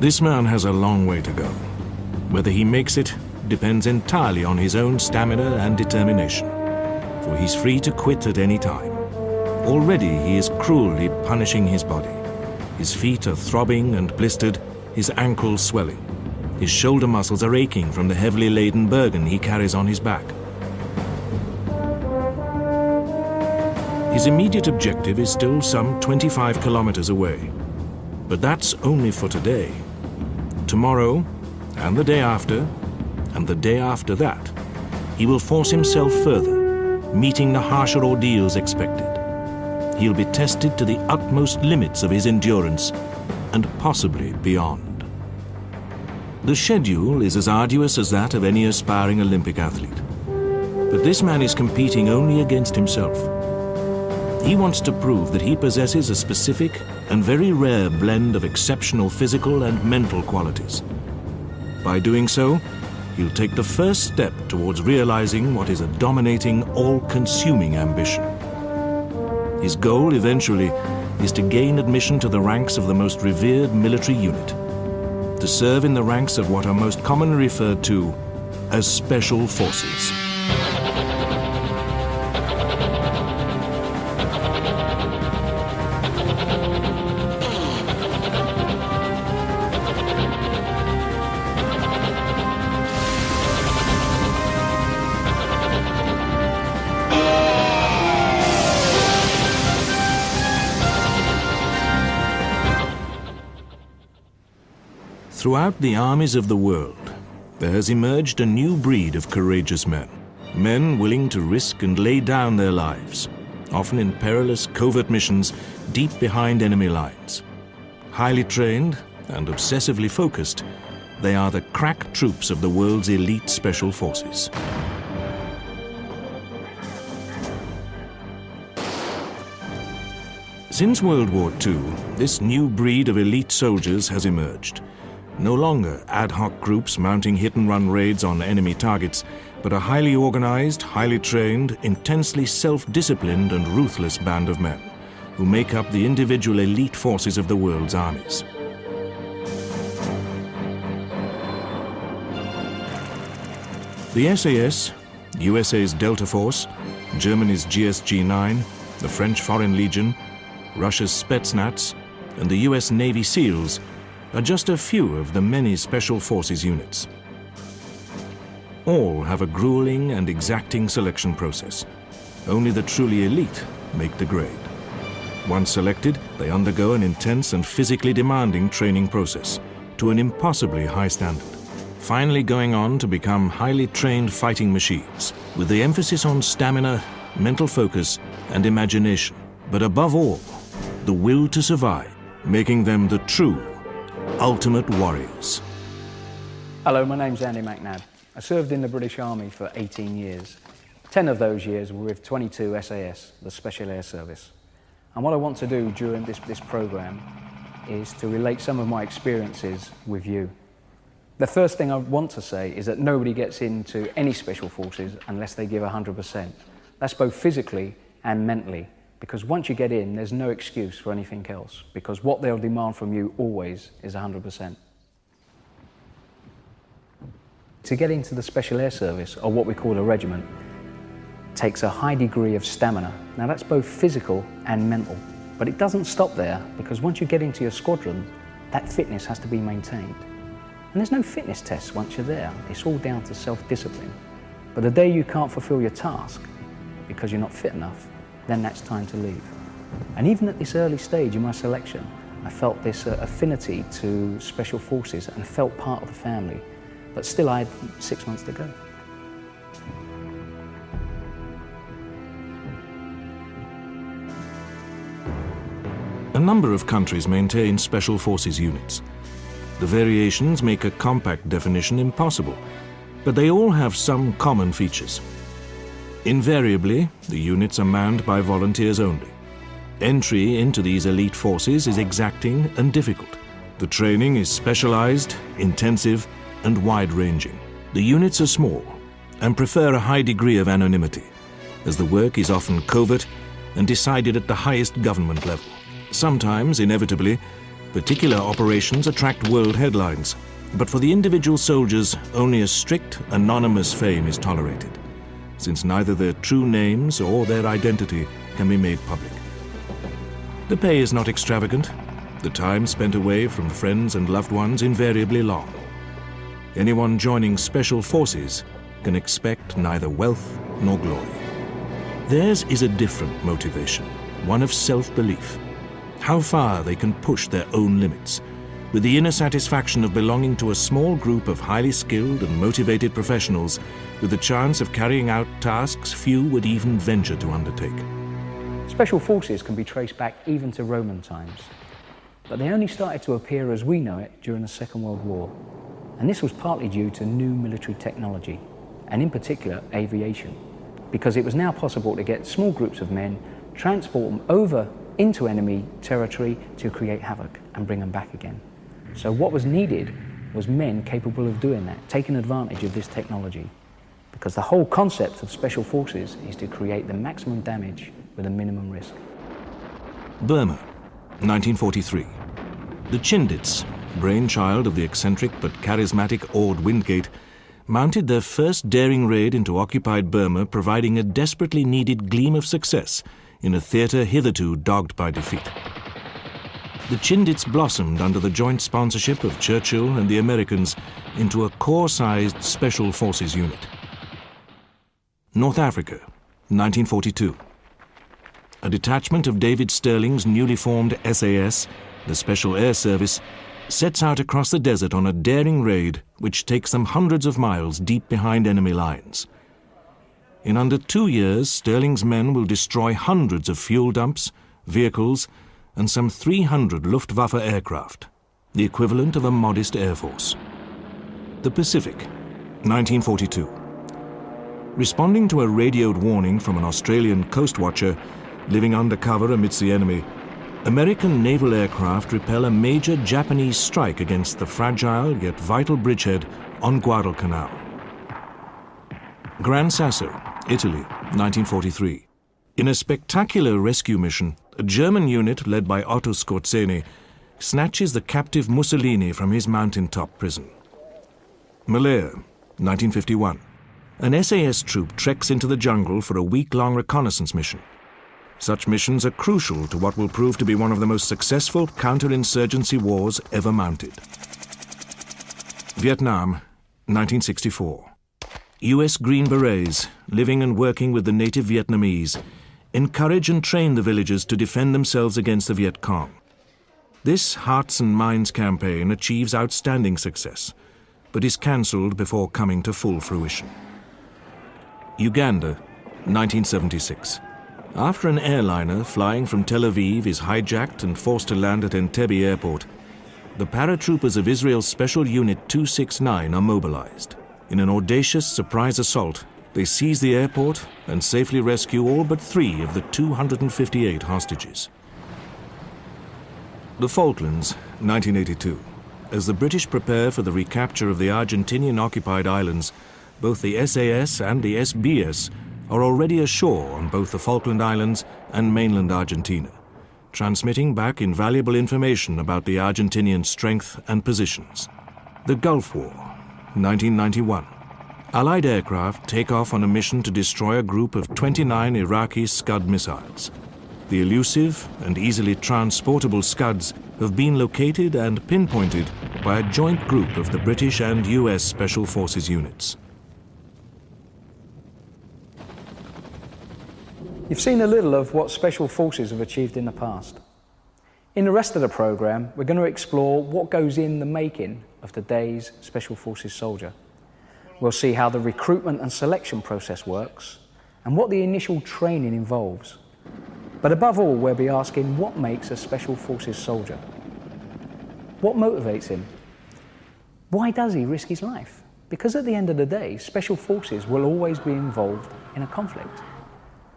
This man has a long way to go. Whether he makes it depends entirely on his own stamina and determination, for he's free to quit at any time. Already he is cruelly punishing his body. His feet are throbbing and blistered, his ankles swelling. His shoulder muscles are aching from the heavily laden burden he carries on his back. His immediate objective is still some 25 kilometers away. But that's only for today. Tomorrow, and the day after, and the day after that, he will force himself further, meeting the harsher ordeals expected. He'll be tested to the utmost limits of his endurance, and possibly beyond. The schedule is as arduous as that of any aspiring Olympic athlete. But this man is competing only against himself. He wants to prove that he possesses a specific and very rare blend of exceptional physical and mental qualities. By doing so, he'll take the first step towards realizing what is a dominating, all-consuming ambition. His goal, eventually, is to gain admission to the ranks of the most revered military unit, to serve in the ranks of what are most commonly referred to as Special Forces. Throughout the armies of the world, there has emerged a new breed of courageous men. Men willing to risk and lay down their lives, often in perilous covert missions deep behind enemy lines. Highly trained and obsessively focused, they are the crack troops of the world's elite special forces. Since World War II, this new breed of elite soldiers has emerged. No longer ad hoc groups mounting hit-and-run raids on enemy targets, but a highly organized, highly trained, intensely self-disciplined and ruthless band of men who make up the individual elite forces of the world's armies. The SAS, USA's Delta Force, Germany's GSG-9, the French Foreign Legion, Russia's Spetsnaz, and the US Navy SEALs are just a few of the many special forces units. All have a grueling and exacting selection process. Only the truly elite make the grade. Once selected, they undergo an intense and physically demanding training process to an impossibly high standard, finally going on to become highly trained fighting machines with the emphasis on stamina, mental focus, and imagination, but above all, the will to survive, making them the true ultimate warriors. Hello, my name's Andy McNAB. I served in the British Army for 18 years. 10 of those years were with 22 SAS, the Special Air Service. And what I want to do during this program is to relate some of my experiences with you. The first thing I want to say is that nobody gets into any special forces unless they give 100%. That's both physically and mentally. Because once you get in, there's no excuse for anything else, because what they'll demand from you always is 100%. To get into the Special Air Service, or what we call a regiment, takes a high degree of stamina. Now that's both physical and mental, but it doesn't stop there, because once you get into your squadron, that fitness has to be maintained. And there's no fitness tests once you're there, it's all down to self-discipline. But the day you can't fulfill your task because you're not fit enough, then that's time to leave. And even at this early stage in my selection, I felt this affinity to special forces and felt part of the family. But still, I had 6 months to go. A number of countries maintain special forces units. The variations make a compact definition impossible, but they all have some common features. Invariably, the units are manned by volunteers only. Entry into these elite forces is exacting and difficult. The training is specialized, intensive, and wide-ranging. The units are small and prefer a high degree of anonymity, as the work is often covert and decided at the highest government level. Sometimes, inevitably, Particular operations attract world headlines, but for the individual soldiers, only a strict, anonymous fame is tolerated, since neither their true names or their identity can be made public. The pay is not extravagant, the time spent away from friends and loved ones invariably long. Anyone joining Special Forces can expect neither wealth nor glory. Theirs is a different motivation, one of self-belief. How far they can push their own limits, with the inner satisfaction of belonging to a small group of highly skilled and motivated professionals with the chance of carrying out tasks few would even venture to undertake. Special Forces can be traced back even to Roman times, but they only started to appear as we know it during the Second World War, and this was partly due to new military technology, and in particular aviation, because it was now possible to get small groups of men, transport them over into enemy territory to create havoc and bring them back again. So what was needed was men capable of doing that, taking advantage of this technology, because the whole concept of Special Forces is to create the maximum damage with a minimum risk. Burma, 1943. The Chindits, brainchild of the eccentric but charismatic Ord Wingate, mounted their first daring raid into occupied Burma, providing a desperately needed gleam of success in a theatre hitherto dogged by defeat. The Chindits blossomed under the joint sponsorship of Churchill and the Americans into a corps-sized Special Forces unit. North Africa, 1942. A detachment of David Sterling's newly formed SAS, the Special Air Service, sets out across the desert on a daring raid which takes them hundreds of miles deep behind enemy lines. In under 2 years, Sterling's men will destroy hundreds of fuel dumps, vehicles, and some 300 Luftwaffe aircraft, the equivalent of a modest air force. The Pacific, 1942. Responding to a radioed warning from an Australian coast watcher living undercover amidst the enemy, American naval aircraft repel a major Japanese strike against the fragile yet vital bridgehead on Guadalcanal. Gran Sasso, Italy, 1943. In a spectacular rescue mission, a German unit led by Otto Skorzeny snatches the captive Mussolini from his mountaintop prison. Malaya, 1951. An SAS troop treks into the jungle for a week-long reconnaissance mission. Such missions are crucial to what will prove to be one of the most successful counterinsurgency wars ever mounted. Vietnam, 1964. US Green Berets, living and working with the native Vietnamese, encourage and train the villagers to defend themselves against the Viet Cong. This Hearts and Minds campaign achieves outstanding success, but is cancelled before coming to full fruition. Uganda, 1976. After an airliner flying from Tel Aviv is hijacked and forced to land at Entebbe Airport, the paratroopers of Israel's Special Unit 269 are mobilized. In an audacious surprise assault, they seize the airport and safely rescue all but 3 of the 258 hostages. The Falklands, 1982. As the British prepare for the recapture of the Argentinian-occupied islands, both the SAS and the SBS are already ashore on both the Falkland Islands and mainland Argentina, transmitting back invaluable information about the Argentinian strength and positions. The Gulf War, 1991. Allied aircraft take off on a mission to destroy a group of 29 Iraqi Scud missiles. The elusive and easily transportable Scuds have been located and pinpointed by a joint group of the British and US Special Forces units. You've seen a little of what Special Forces have achieved in the past. In the rest of the programme, we're going to explore what goes in the making of today's Special Forces soldier. We'll see how the recruitment and selection process works and what the initial training involves. But above all, we'll be asking what makes a Special Forces soldier? What motivates him? Why does he risk his life? Because at the end of the day, Special Forces will always be involved in a conflict.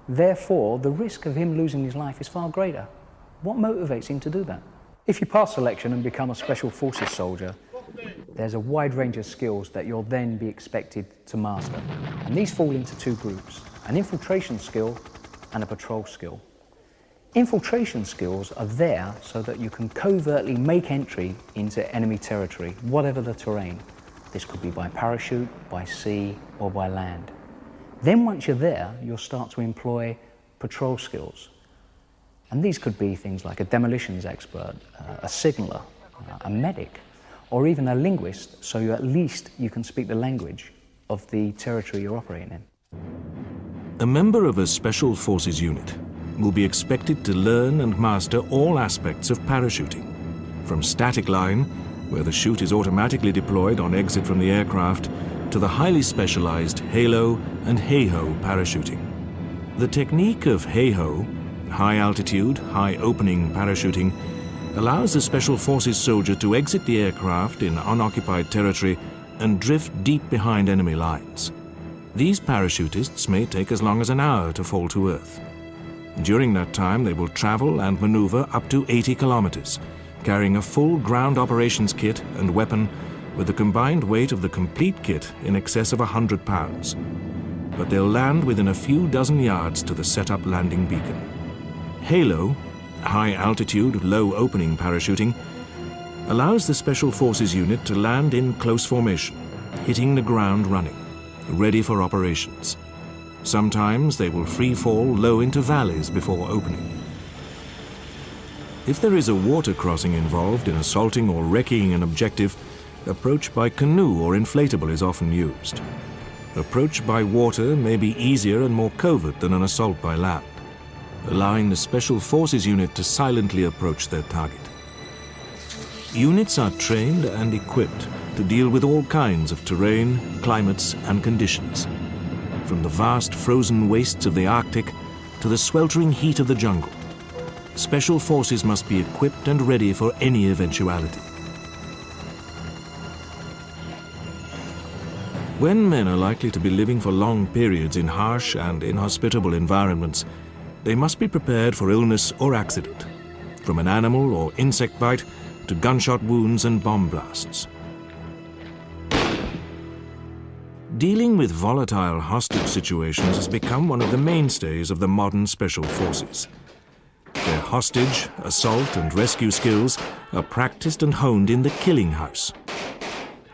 Therefore, the risk of him losing his life is far greater. What motivates him to do that? If you pass selection and become a Special Forces soldier, there's a wide range of skills that you'll then be expected to master. And these fall into 2 groups, an infiltration skill and a patrol skill. Infiltration skills are there so that you can covertly make entry into enemy territory, whatever the terrain. This could be by parachute, by sea, or by land. Then once you're there, you'll start to employ patrol skills. And these could be things like a demolitions expert, a signaller, a medic, or even a linguist, so you at least you can speak the language of the territory you're operating in. A member of a Special Forces unit will be expected to learn and master all aspects of parachuting, from static line, where the chute is automatically deployed on exit from the aircraft, to the highly specialized halo and hey-ho parachuting. The technique of hey-ho, high altitude, high opening parachuting, allows the Special Forces soldier to exit the aircraft in unoccupied territory and drift deep behind enemy lines. These parachutists may take as long as an hour to fall to earth. During that time, they will travel and maneuver up to 80 kilometers, carrying a full ground operations kit and weapon with a combined weight of the complete kit in excess of 100 pounds. But they'll land within a few dozen yards to the set-up landing beacon. Halo, high altitude, low opening parachuting, allows the Special Forces unit to land in close formation, hitting the ground running, ready for operations. Sometimes they will free fall low into valleys before opening. If there is a water crossing involved in assaulting or wrecking an objective, approach by canoe or inflatable is often used. Approach by water may be easier and more covert than an assault by land, allowing the Special Forces unit to silently approach their target. Units are trained and equipped to deal with all kinds of terrain, climates, and conditions, from the vast frozen wastes of the Arctic to the sweltering heat of the jungle. Special Forces must be equipped and ready for any eventuality. When men are likely to be living for long periods in harsh and inhospitable environments, they must be prepared for illness or accident, from an animal or insect bite to gunshot wounds and bomb blasts. Dealing with volatile hostage situations has become one of the mainstays of the modern Special Forces. Their hostage, assault, and rescue skills are practiced and honed in the killing house.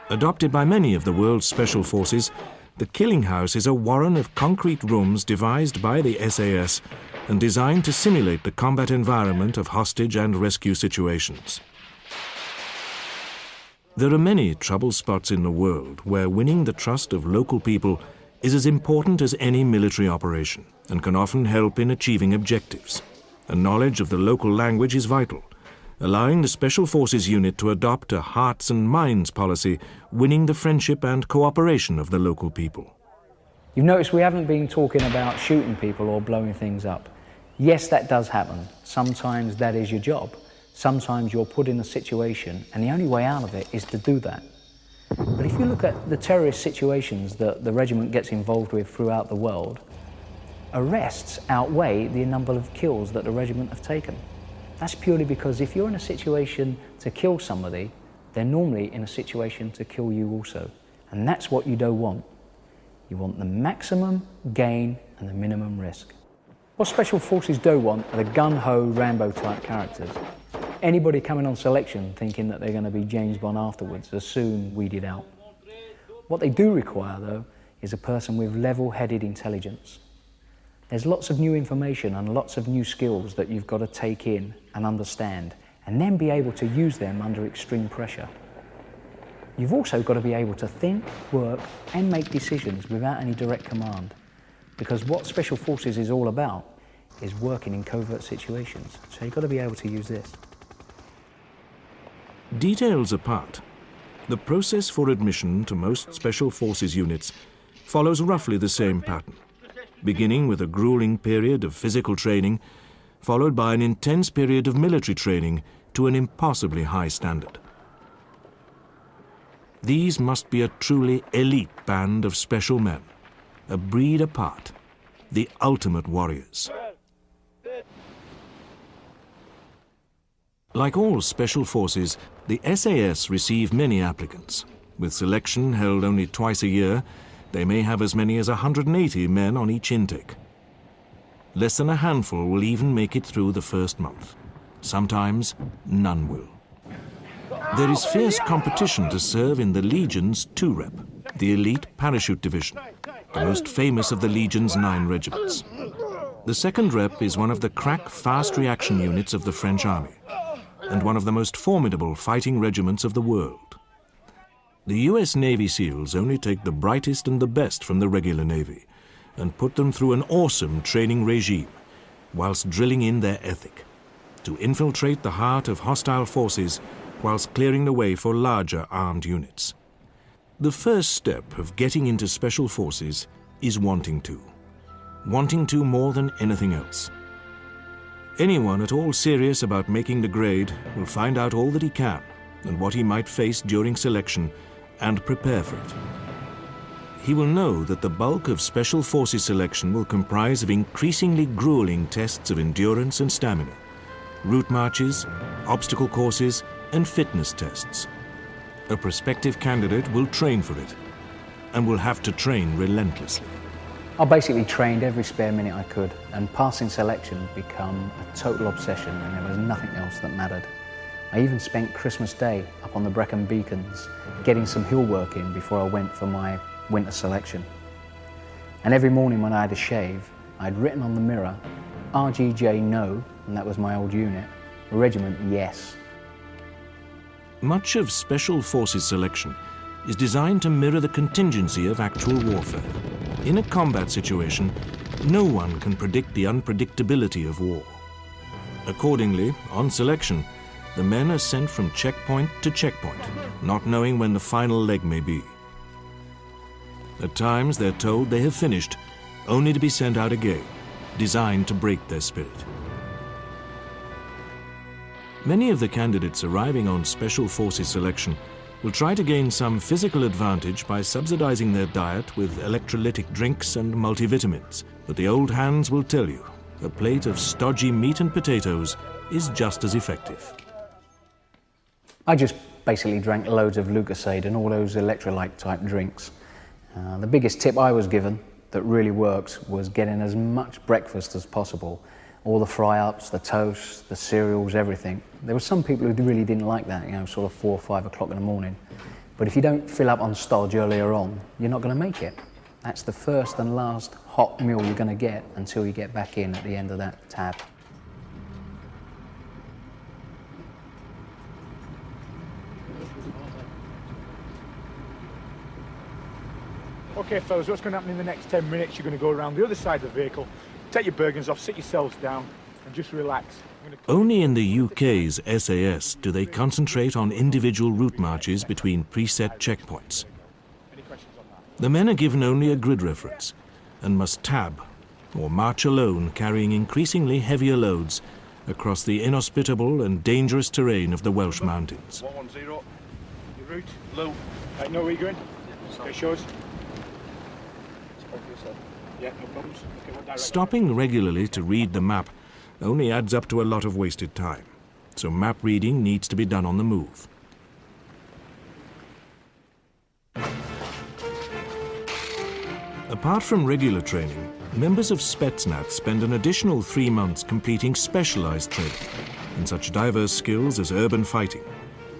Adopted by many of the world's Special Forces, the killing house is a warren of concrete rooms devised by the SAS and designed to simulate the combat environment of hostage and rescue situations. There are many trouble spots in the world where winning the trust of local people is as important as any military operation and can often help in achieving objectives. A knowledge of the local language is vital, allowing the Special Forces unit to adopt a hearts and minds policy, winning the friendship and cooperation of the local people. You've noticed we haven't been talking about shooting people or blowing things up. Yes, that does happen. Sometimes that is your job. Sometimes you're put in a situation and the only way out of it is to do that. But if you look at the terrorist situations that the regiment gets involved with throughout the world, arrests outweigh the number of kills that the regiment have taken. That's purely because if you're in a situation to kill somebody, they're normally in a situation to kill you also. And that's what you don't want. You want the maximum gain and the minimum risk. What Special Forces do want are the gun-ho Rambo type characters. Anybody coming on selection thinking that they're going to be James Bond afterwards are soon weeded out. What they do require, though, is a person with level-headed intelligence. There's lots of new information and lots of new skills that you've got to take in and understand, and then be able to use them under extreme pressure. You've also got to be able to think, work, and make decisions without any direct command, because what Special Forces is all about is working in covert situations, so you've got to be able to use this. Details apart, the process for admission to most Special Forces units follows roughly the same pattern, beginning with a grueling period of physical training, followed by an intense period of military training to an impossibly high standard. These must be a truly elite band of special men, a breed apart, the ultimate warriors. Like all Special Forces, the SAS receive many applicants. With selection held only twice a year, they may have as many as 180 men on each intake. Less than a handful will even make it through the first month. Sometimes none will. There is fierce competition to serve in the Legion's 2 Rep, the elite parachute division, the most famous of the Legion's 9 regiments. The 2nd Rep is one of the crack fast reaction units of the French army, and one of the most formidable fighting regiments of the world. The US Navy SEALs only take the brightest and the best from the regular Navy and put them through an awesome training regime, whilst drilling in their ethic, to infiltrate the heart of hostile forces whilst clearing the way for larger armed units. The first step of getting into special forces is wanting to more than anything else. Anyone at all serious about making the grade will find out all that he can and what he might face during selection and prepare for it. He will know that the bulk of Special Forces selection will comprise of increasingly grueling tests of endurance and stamina, route marches, obstacle courses, and fitness tests. A prospective candidate will train for it and will have to train relentlessly. I basically trained every spare minute I could, and passing selection became a total obsession, and there was nothing else that mattered. I even spent Christmas Day up on the Brecon Beacons getting some hill work in before I went for my winter selection. And every morning when I had a shave, I'd written on the mirror, RGJ no, and that was my old unit, regiment yes. Much of Special Forces selection is designed to mirror the contingency of actual warfare. In a combat situation, no one can predict the unpredictability of war. Accordingly, on selection, the men are sent from checkpoint to checkpoint, not knowing when the final leg may be. At times, they're told they have finished, only to be sent out again, designed to break their spirit. Many of the candidates arriving on Special Forces selection will try to gain some physical advantage by subsidizing their diet with electrolytic drinks and multivitamins. But the old hands will tell you, a plate of stodgy meat and potatoes is just as effective. I just basically drank loads of Lucozade and all those electrolyte type drinks. The biggest tip I was given that really works was getting as much breakfast as possible. All the fry-ups, the toast, the cereals, everything. There were some people who really didn't like that, sort of 4 or 5 o'clock in the morning. But if you don't fill up on stodge earlier on, you're not going to make it. That's the first and last hot meal you're going to get until you get back in at the end of that tab. Okay fellas, what's going to happen in the next 10 minutes? You're going to go around the other side of the vehicle, take your Bergens off, sit yourselves down and just relax. Only in the UK's SAS do they concentrate on individual route marches between preset checkpoints. The men are given only a grid reference and must tab or march alone, carrying increasingly heavier loads across the inhospitable and dangerous terrain of the Welsh mountains. 110, your route, low. Know where you're going? Okay, shows. Yeah, no problems. Okay, what direction? Stopping regularly to read the map only adds up to a lot of wasted time, so map reading needs to be done on the move. Apart from regular training, members of Spetsnaz spend an additional 3 months completing specialized training in such diverse skills as urban fighting,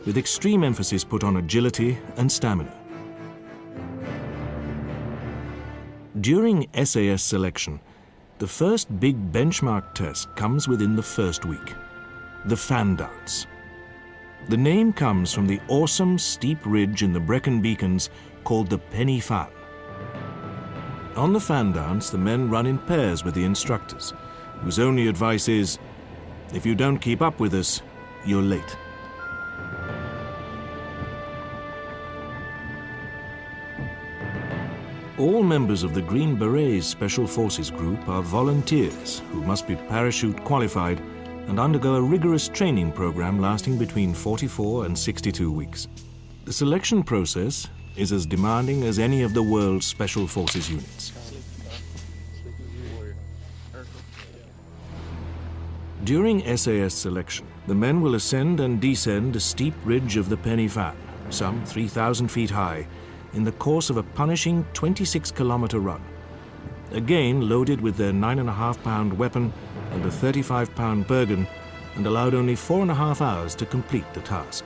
with extreme emphasis put on agility and stamina. During SAS selection, the first big benchmark test comes within the first week, the fan dance. The name comes from the awesome steep ridge in the Brecon Beacons called the Penny Fan. On the fan dance, the men run in pairs with the instructors, whose only advice is, if you don't keep up with us, you're late. All members of the Green Berets Special Forces Group are volunteers who must be parachute qualified and undergo a rigorous training program lasting between 44 and 62 weeks. The selection process is as demanding as any of the world's Special Forces units. During SAS selection, the men will ascend and descend a steep ridge of the Penny Fan, some 3,000 feet high, in the course of a punishing 26-kilometer run. again loaded with their 9.5-pound weapon and a 35-pound Bergen, and allowed only 4.5 hours to complete the task.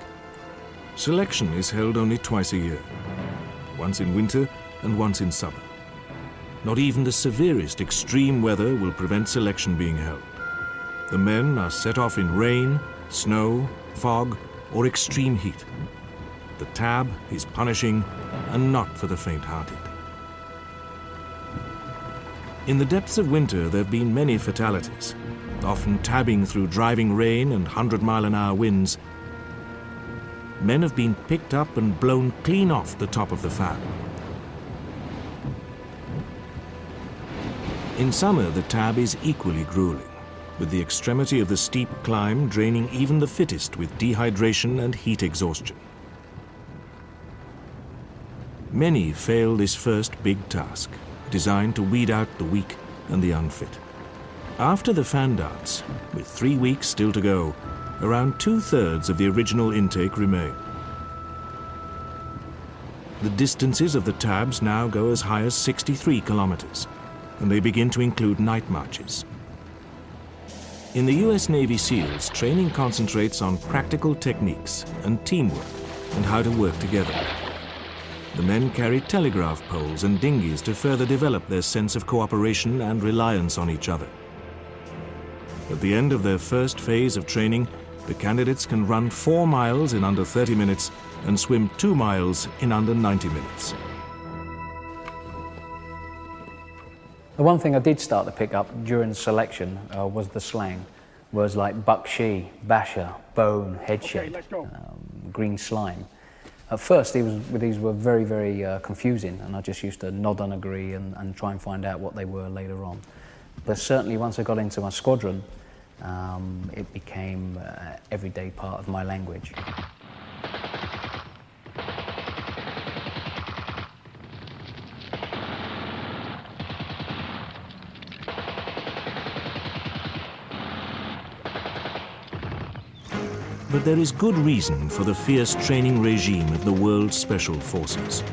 Selection is held only twice a year, once in winter and once in summer. Not even the severest extreme weather will prevent selection being held. The men are set off in rain, snow, fog, or extreme heat. The tab is punishing and not for the faint-hearted. In the depths of winter, there have been many fatalities, often tabbing through driving rain and 100-mile-an-hour winds. Men have been picked up and blown clean off the top of the fan. In summer, the tab is equally grueling, with the extremity of the steep climb draining even the fittest with dehydration and heat exhaustion. Many fail this first big task, designed to weed out the weak and the unfit. After the fan dance, with 3 weeks still to go, around 2/3 of the original intake remain. The distances of the tabs now go as high as 63 kilometers, and they begin to include night marches. In the US Navy SEALs, training concentrates on practical techniques and teamwork and how to work together. The men carry telegraph poles and dinghies to further develop their sense of cooperation and reliance on each other. At the end of their first phase of training, the candidates can run 4 miles in under 30 minutes and swim 2 miles in under 90 minutes. The one thing I did start to pick up during selection was the slang. Words like bakshi, basher, bone, head shape, green slime. At first, these were very, very confusing, and I just used to nod and agree and try and find out what they were later on. But certainly once I got into my squadron, it became an everyday part of my language. But there is good reason for the fierce training regime of the world's special forces.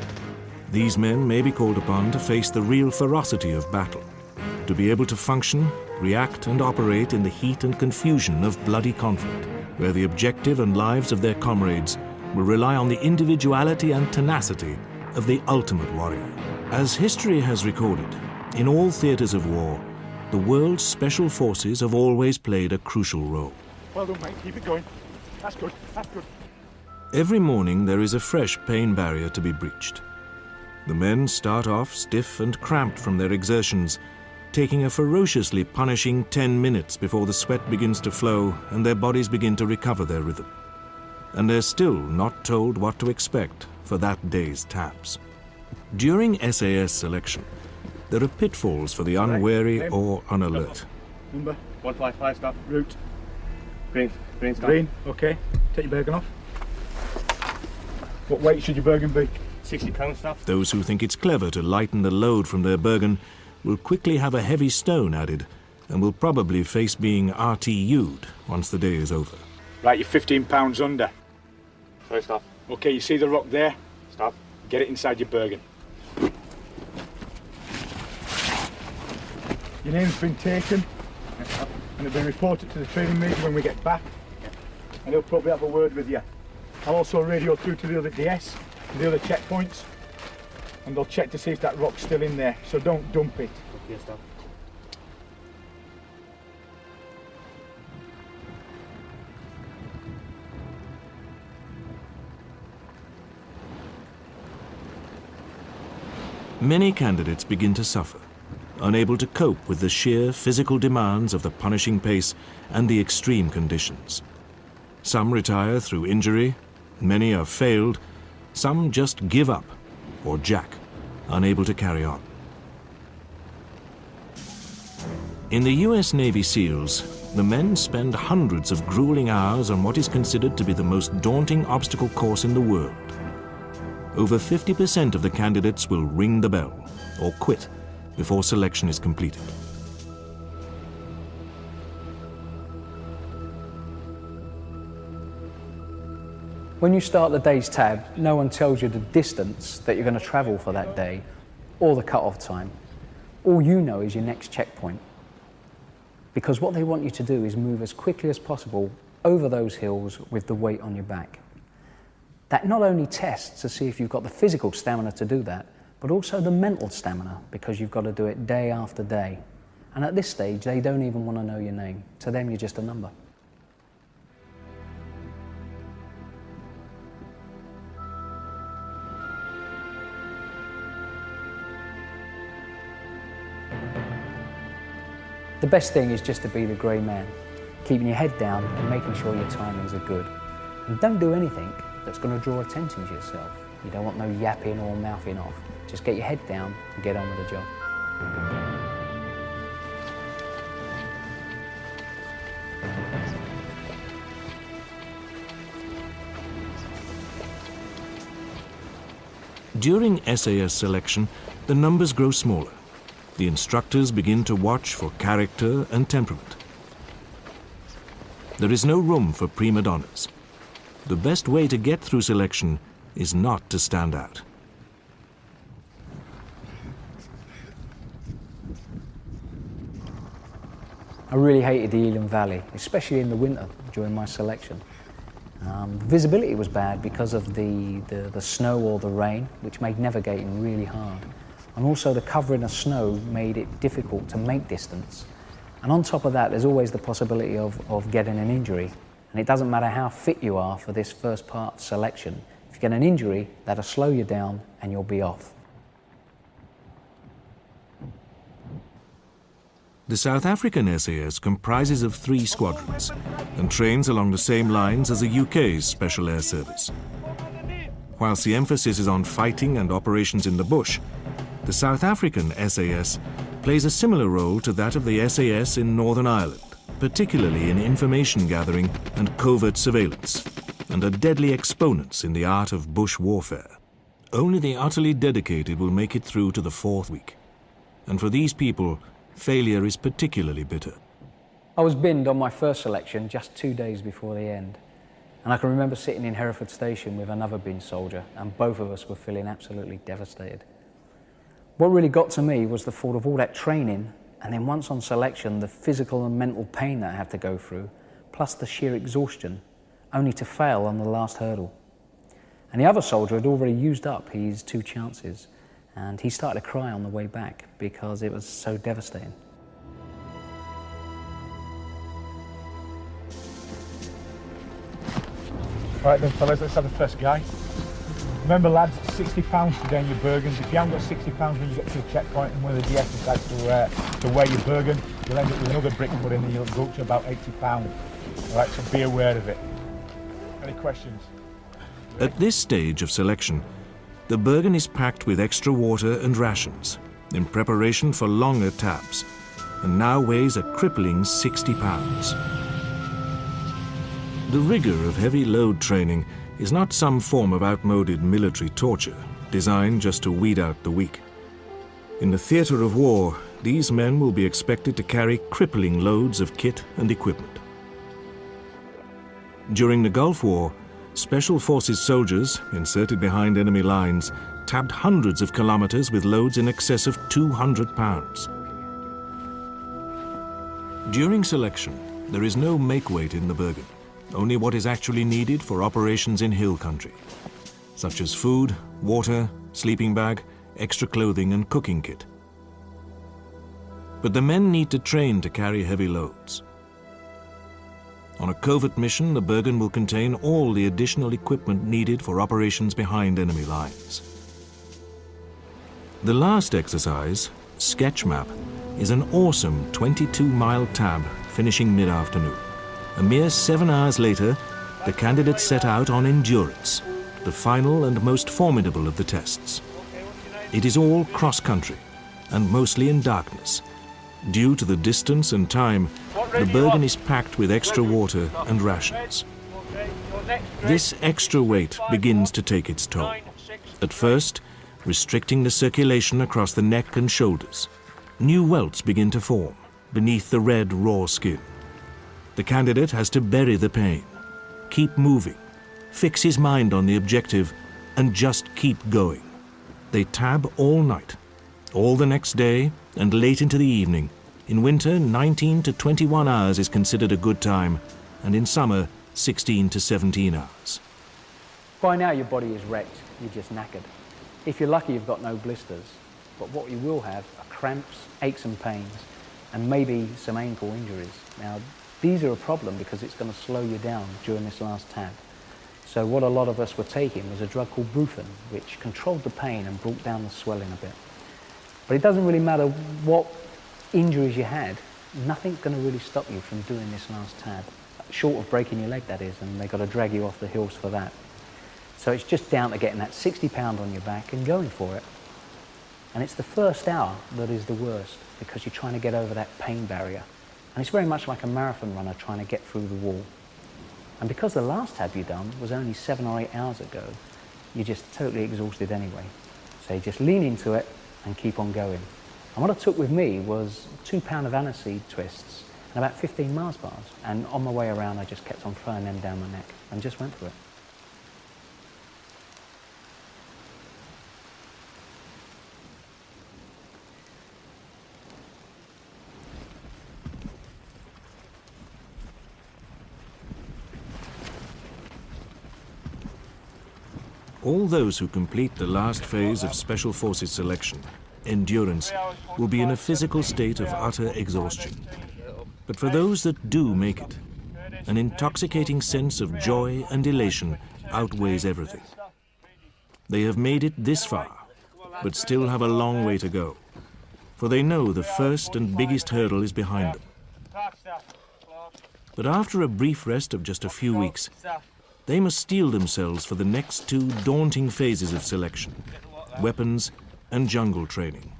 These men may be called upon to face the real ferocity of battle, to be able to function, react and operate in the heat and confusion of bloody conflict, where the objective and lives of their comrades will rely on the individuality and tenacity of the ultimate warrior. As history has recorded, in all theaters of war, the world's special forces have always played a crucial role. Well done, mate. Keep it going. That's good. That's good. Every morning there is a fresh pain barrier to be breached. The men start off stiff and cramped from their exertions, taking a ferociously punishing 10 minutes before the sweat begins to flow and their bodies begin to recover their rhythm. And they're still not told what to expect for that day's tabs. During SAS selection, there are pitfalls for the unwary or unalert. Number 155, stop. route. Green, stop. Green. Okay. Take your Bergen off. What weight should your Bergen be? 60 pounds, stop. Those who think it's clever to lighten the load from their Bergen will quickly have a heavy stone added and will probably face being RTU'd once the day is over. Right, you're 15 pounds under. Sorry, stop. Okay, you see the rock there? Stop. Get it inside your Bergen. Your name's been taken and it'll be reported to the training major when we get back, and he'll probably have a word with you. I'll also radio through to the other DS, to the other checkpoints, and they'll check to see if that rock's still in there, so don't dump it. Okay, stop. Many candidates begin to suffer, unable to cope with the sheer physical demands of the punishing pace and the extreme conditions. Some retire through injury, many are failed, some just give up or jack, unable to carry on. In the US Navy SEALs, the men spend hundreds of grueling hours on what is considered to be the most daunting obstacle course in the world. Over 50% of the candidates will ring the bell or quit before selection is completed. When you start the day's tab, no one tells you the distance that you're going to travel for that day or the cut-off time. All you know is your next checkpoint. Because what they want you to do is move as quickly as possible over those hills with the weight on your back. That not only tests to see if you've got the physical stamina to do that, but also the mental stamina, because you've got to do it day after day. And at this stage, they don't even want to know your name. To them, you're just a number. The best thing is just to be the grey man, keeping your head down and making sure your timings are good. And don't do anything that's going to draw attention to yourself. You don't want no yapping or mouthing off. Just get your head down and get on with the job. During SAS selection, the numbers grow smaller. The instructors begin to watch for character and temperament. There is no room for prima donnas. The best way to get through selection is not to stand out. I really hated the Elam Valley, especially in the winter during my selection. The visibility was bad because of the snow or the rain, which made navigating really hard. And also the covering of snow made it difficult to make distance. And on top of that, there's always the possibility of getting an injury. And it doesn't matter how fit you are for this first part of selection. If you get an injury, that'll slow you down and you'll be off. The South African SAS comprises of 3 squadrons and trains along the same lines as the UK's Special Air Service. Whilst the emphasis is on fighting and operations in the bush, the South African SAS plays a similar role to that of the SAS in Northern Ireland, particularly in information gathering and covert surveillance, and are deadly exponents in the art of bush warfare. Only the utterly dedicated will make it through to the 4th week. And for these people, failure is particularly bitter. I was binned on my first selection just 2 days before the end. And I can remember sitting in Hereford Station with another bin soldier, and both of us were feeling absolutely devastated. What really got to me was the thought of all that training, and then once on selection, the physical and mental pain that I had to go through, plus the sheer exhaustion, only to fail on the last hurdle. And the other soldier had already used up his 2 chances, and he started to cry on the way back because it was so devastating. Right then fellas, let's have the first guy. Remember lads, it's £60 to down your Bergens. If you haven't got £60 when you get to the checkpoint and one of the DS decides to wear your Bergen, you'll end up with another brick put in and you'll go up to about £80. Alright, so be aware of it. Any questions? At this stage of selection, the Bergen is packed with extra water and rations in preparation for longer tabs, and now weighs a crippling 60 pounds. The rigor of heavy load training is not some form of outmoded military torture designed just to weed out the weak. In the theatre of war, these men will be expected to carry crippling loads of kit and equipment. During the Gulf War, Special Forces soldiers, inserted behind enemy lines, tabbed hundreds of kilometers with loads in excess of 200 pounds. During selection, there is no make-weight in the Bergen, only what is actually needed for operations in hill country, such as food, water, sleeping bag, extra clothing and cooking kit. But the men need to train to carry heavy loads. On a covert mission, the Bergen will contain all the additional equipment needed for operations behind enemy lines. The last exercise, Sketch Map, is an awesome 22-mile tab finishing mid-afternoon. A mere 7 hours later, the candidates set out on Endurance, the final and most formidable of the tests. It is all cross-country, and mostly in darkness. Due to the distance and time, the Bergen is packed with extra water and rations. This extra weight begins to take its toll. At first, restricting the circulation across the neck and shoulders. New welts begin to form beneath the red, raw skin. The candidate has to bury the pain, keep moving, fix his mind on the objective, and just keep going. They tab all night, All the next day and late into the evening. In winter, 19 to 21 hours is considered a good time, and in summer, 16 to 17 hours. By now your body is wrecked, you're just knackered. If you're lucky, you've got no blisters, but what you will have are cramps, aches and pains, and maybe some ankle injuries. Now, these are a problem because it's going to slow you down during this last tab. So what a lot of us were taking was a drug called Brufen, which controlled the pain and brought down the swelling a bit. But it doesn't really matter what injuries you had, nothing's going to really stop you from doing this last tab. Short of breaking your leg, that is, and they've got to drag you off the hills for that. So it's just down to getting that 60 pound on your back and going for it. And it's the first hour that is the worst because you're trying to get over that pain barrier. And it's very much like a marathon runner trying to get through the wall. And because the last tab you done was only 7 or 8 hours ago, you're just totally exhausted anyway. So you just lean into it and keep on going. And what I took with me was 2 pounds of aniseed twists and about 15 Mars bars. And on my way around, I just kept on throwing them down my neck and just went for it. All those who complete the last phase of Special Forces selection, endurance, will be in a physical state of utter exhaustion. But for those that do make it, an intoxicating sense of joy and elation outweighs everything. They have made it this far, but still have a long way to go, for they know the first and biggest hurdle is behind them. But after a brief rest of just a few weeks, they must steel themselves for the next 2 daunting phases of selection, weapons and jungle training.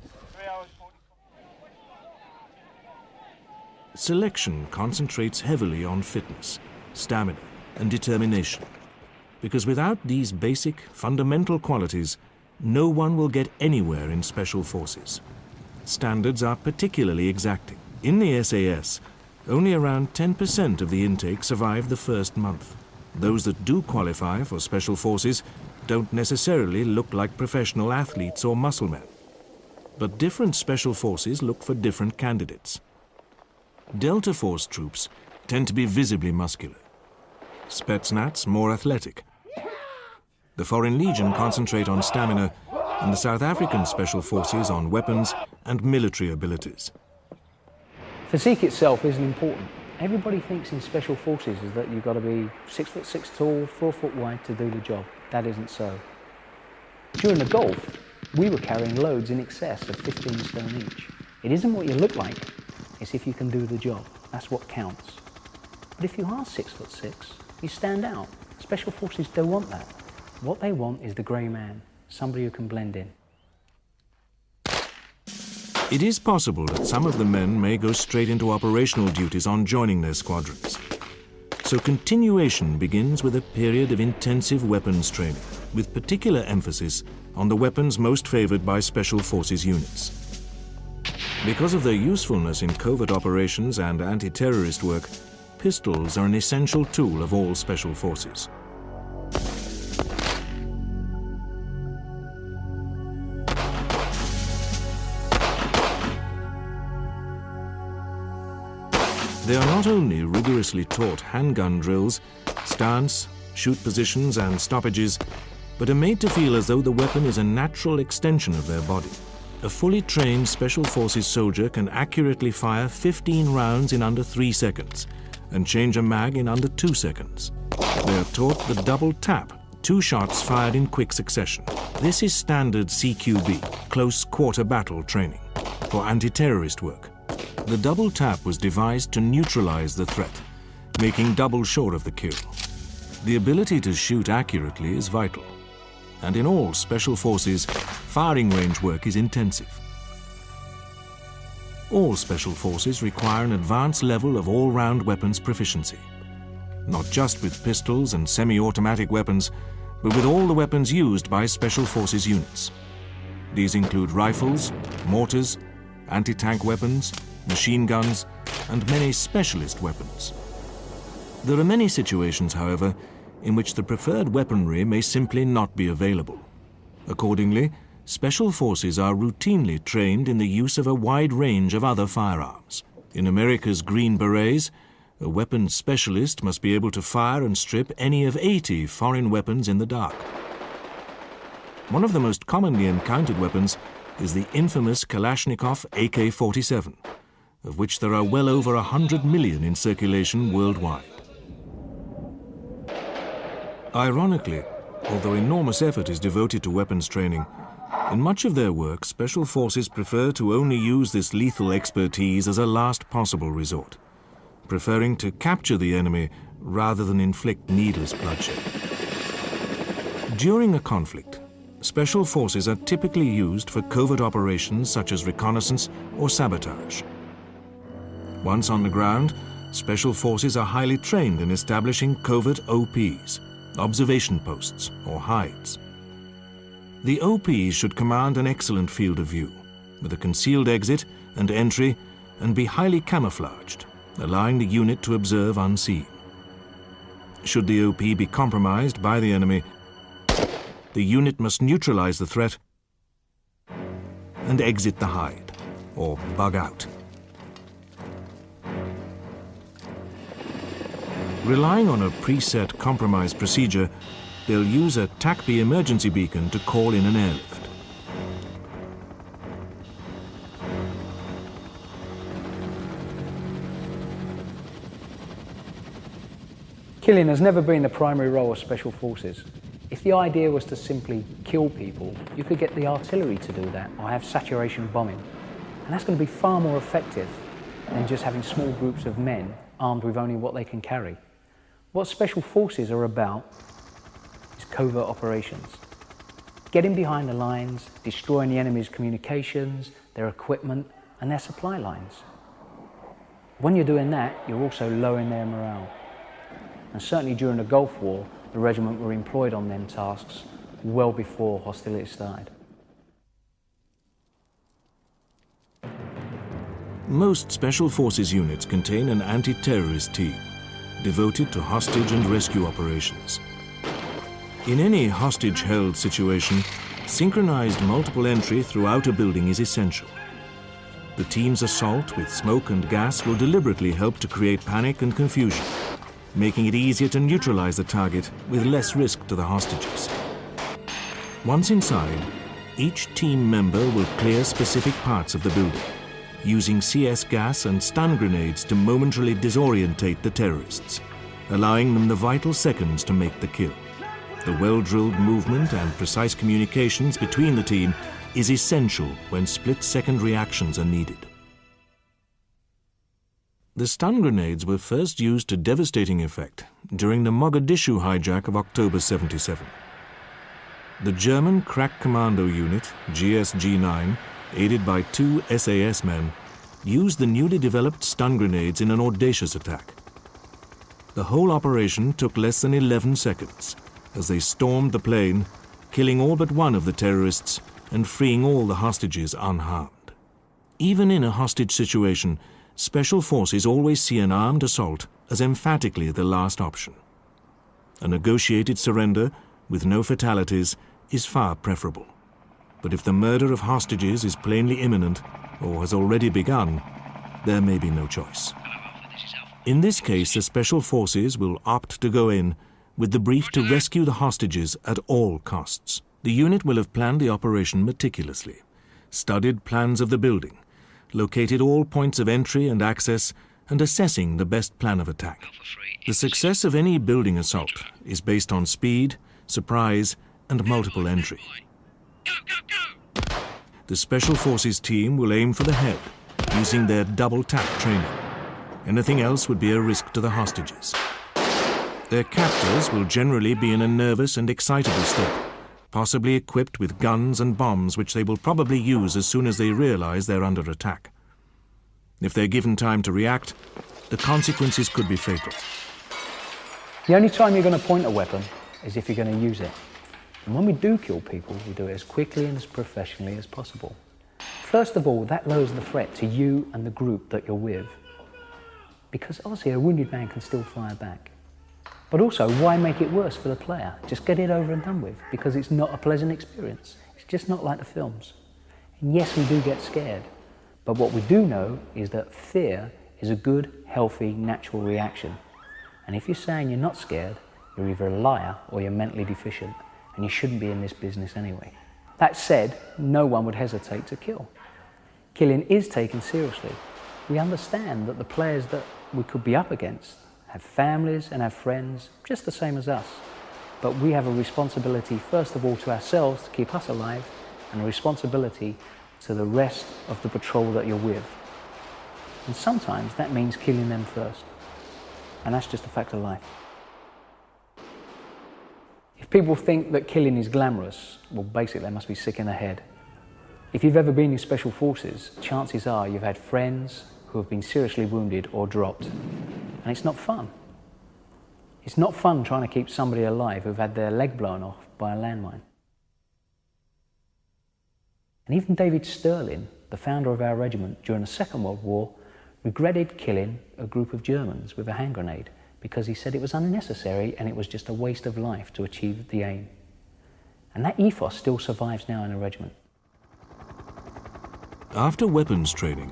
Selection concentrates heavily on fitness, stamina and determination, because without these basic, fundamental qualities, no one will get anywhere in Special Forces. Standards are particularly exacting. In the SAS, only around 10% of the intake survive the first month. Those that do qualify for Special Forces don't necessarily look like professional athletes or muscle men. But different Special Forces look for different candidates. Delta Force troops tend to be visibly muscular. Spetsnaz more athletic. The Foreign Legion concentrate on stamina, and the South African Special Forces on weapons and military abilities. Physique itself isn't important. Everybody thinks in Special Forces is that you've got to be 6'6" tall, 4 foot wide to do the job. That isn't so. During the Gulf, we were carrying loads in excess of 15 stone each. It isn't what you look like, it's if you can do the job. That's what counts. But if you are 6'6", you stand out. Special Forces don't want that. What they want is the grey man, somebody who can blend in. It is possible that some of the men may go straight into operational duties on joining their squadrons. So continuation begins with a period of intensive weapons training, with particular emphasis on the weapons most favored by Special Forces units. Because of their usefulness in covert operations and anti-terrorist work, pistols are an essential tool of all Special Forces. They are not only rigorously taught handgun drills, stance, shoot positions and stoppages, but are made to feel as though the weapon is a natural extension of their body. A fully trained Special Forces soldier can accurately fire 15 rounds in under 3 seconds and change a mag in under 2 seconds. They are taught the double tap, 2 shots fired in quick succession. This is standard CQB, close quarter battle training, for anti-terrorist work. The double tap was devised to neutralize the threat, making double sure of the kill. The ability to shoot accurately is vital, and in all Special Forces, firing range work is intensive. All Special Forces require an advanced level of all-round weapons proficiency, not just with pistols and semi-automatic weapons, but with all the weapons used by Special Forces units. These include rifles, mortars, anti-tank weapons, machine guns, and many specialist weapons. There are many situations, however, in which the preferred weaponry may simply not be available. Accordingly, Special Forces are routinely trained in the use of a wide range of other firearms. In America's Green Berets, a weapons specialist must be able to fire and strip any of 80 foreign weapons in the dark. One of the most commonly encountered weapons is the infamous Kalashnikov AK-47, of which there are well over 100 million in circulation worldwide. Ironically, although enormous effort is devoted to weapons training, in much of their work, Special Forces prefer to only use this lethal expertise as a last possible resort, preferring to capture the enemy rather than inflict needless bloodshed. During a conflict, Special Forces are typically used for covert operations such as reconnaissance or sabotage. Once on the ground, Special Forces are highly trained in establishing covert OPs, observation posts or hides. The OPs should command an excellent field of view, with a concealed exit and entry, and be highly camouflaged, allowing the unit to observe unseen. Should the OP be compromised by the enemy, the unit must neutralize the threat and exit the hide, or bug out. Relying on a preset compromise procedure, they'll use a TACB emergency beacon to call in an airlift. Killing has never been the primary role of Special Forces. If the idea was to simply kill people, you could get the artillery to do that or have saturation bombing. And that's going to be far more effective than just having small groups of men armed with only what they can carry. What Special Forces are about is covert operations. Getting behind the lines, destroying the enemy's communications, their equipment and their supply lines. When you're doing that, you're also lowering their morale. And certainly during the Gulf War, the regiment were employed on them tasks well before hostilities started. Most Special Forces units contain an anti-terrorist team devoted to hostage and rescue operations. In any hostage-held situation, synchronized multiple entry throughout a building is essential. The team's assault with smoke and gas will deliberately help to create panic and confusion, making it easier to neutralize the target with less risk to the hostages. Once inside, each team member will clear specific parts of the building, using CS gas and stun grenades to momentarily disorientate the terrorists, allowing them the vital seconds to make the kill. The well-drilled movement and precise communications between the team is essential when split-second reactions are needed. The stun grenades were first used to devastating effect during the Mogadishu hijack of October 77. The German crack commando unit, GSG-9, aided by 2 SAS men, used the newly developed stun grenades in an audacious attack. The whole operation took less than 11 seconds as they stormed the plane, killing all but one of the terrorists and freeing all the hostages unharmed. Even in a hostage situation, Special Forces always see an armed assault as emphatically the last option. A negotiated surrender with no fatalities is far preferable. But if the murder of hostages is plainly imminent or has already begun, there may be no choice. In this case, the Special Forces will opt to go in with the brief to rescue the hostages at all costs. The unit will have planned the operation meticulously, studied plans of the building, located all points of entry and access, and assessing the best plan of attack. The success of any building assault is based on speed, surprise, and multiple entry. The Special Forces team will aim for the head, using their double-tap training. Anything else would be a risk to the hostages. Their captors will generally be in a nervous and excitable state, possibly equipped with guns and bombs which they will probably use as soon as they realize they're under attack. If they're given time to react, the consequences could be fatal. The only time you're going to point a weapon is if you're going to use it. And when we do kill people, we do it as quickly and as professionally as possible. First of all, that lowers the threat to you and the group that you're with. Because obviously a wounded man can still fire back. But also, why make it worse for the player? Just get it over and done with, because it's not a pleasant experience. It's just not like the films. And yes, we do get scared, but what we do know is that fear is a good, healthy, natural reaction. And if you're saying you're not scared, you're either a liar or you're mentally deficient, and you shouldn't be in this business anyway. That said, no one would hesitate to kill. Killing is taken seriously. We understand that the players that we could be up against have families and have friends just the same as us. But we have a responsibility, first of all, to ourselves to keep us alive, and a responsibility to the rest of the patrol that you're with. And sometimes that means killing them first. And that's just a fact of life. If people think that killing is glamorous, well, basically they must be sick in the head. If you've ever been in special forces, chances are you've had friends who have been seriously wounded or dropped. And it's not fun. It's not fun trying to keep somebody alive who've had their leg blown off by a landmine. And even David Sterling, the founder of our regiment during the Second World War, regretted killing a group of Germans with a hand grenade because he said it was unnecessary and it was just a waste of life to achieve the aim. And that ethos still survives now in the regiment. After weapons training,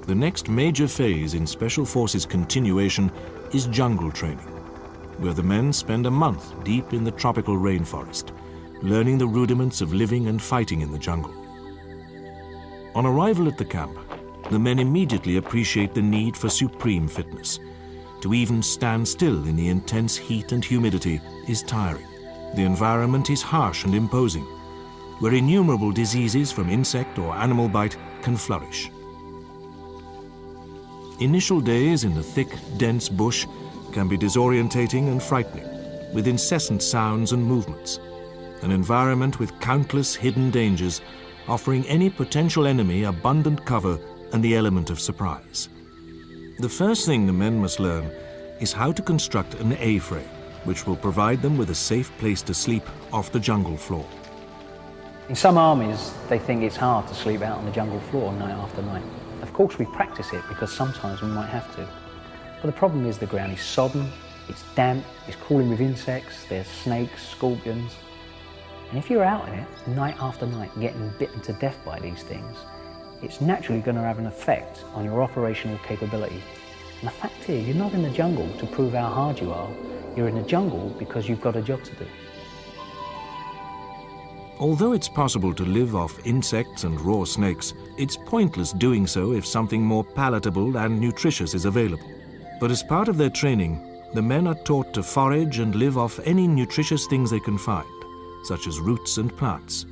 the next major phase in Special Forces continuation is jungle training, where the men spend a month deep in the tropical rainforest, learning the rudiments of living and fighting in the jungle. On arrival at the camp, the men immediately appreciate the need for supreme fitness. To even stand still in the intense heat and humidity is tiring. The environment is harsh and imposing, where innumerable diseases from insect or animal bite can flourish. Initial days in the thick, dense bush can be disorientating and frightening, with incessant sounds and movements, an environment with countless hidden dangers, offering any potential enemy abundant cover and the element of surprise. The first thing the men must learn is how to construct an A-frame, which will provide them with a safe place to sleep off the jungle floor. In some armies, they think it's hard to sleep out on the jungle floor night after night. Of course, we practice it because sometimes we might have to. But the problem is the ground is sodden, it's damp, it's crawling with insects, there's snakes, scorpions. And if you're out in it night after night getting bitten to death by these things, it's naturally going to have an effect on your operational capability. And the fact is, you're not in the jungle to prove how hard you are, you're in the jungle because you've got a job to do. Although it's possible to live off insects and raw snakes, it's pointless doing so if something more palatable and nutritious is available. But as part of their training, the men are taught to forage and live off any nutritious things they can find, such as roots and plants.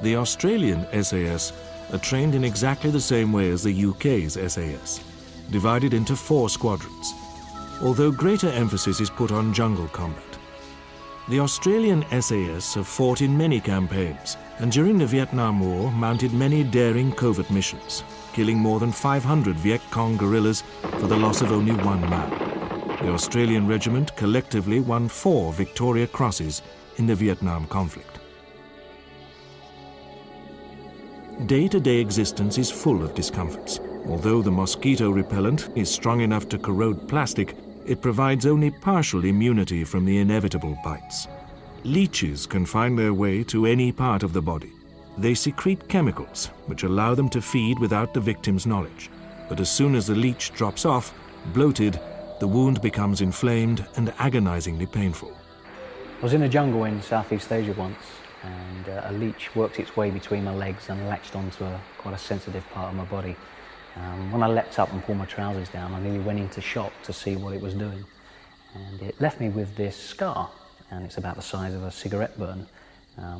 The Australian SAS are trained in exactly the same way as the UK's SAS, divided into 4 squadrons, although greater emphasis is put on jungle combat. The Australian SAS have fought in many campaigns, and during the Vietnam War mounted many daring covert missions, killing more than 500 Viet Cong guerrillas for the loss of only 1 man. The Australian regiment collectively won 4 Victoria Crosses in the Vietnam conflict. Day-to-day existence is full of discomforts. Although the mosquito repellent is strong enough to corrode plastic, it provides only partial immunity from the inevitable bites. Leeches can find their way to any part of the body. They secrete chemicals which allow them to feed without the victim's knowledge. But as soon as the leech drops off, bloated, the wound becomes inflamed and agonizingly painful. I was in a jungle in Southeast Asia once, and a leech worked its way between my legs and latched onto quite a sensitive part of my body. When I leapt up and pulled my trousers down, I nearly went into shock to see what it was doing. And it left me with this scar, and it's about the size of a cigarette burn,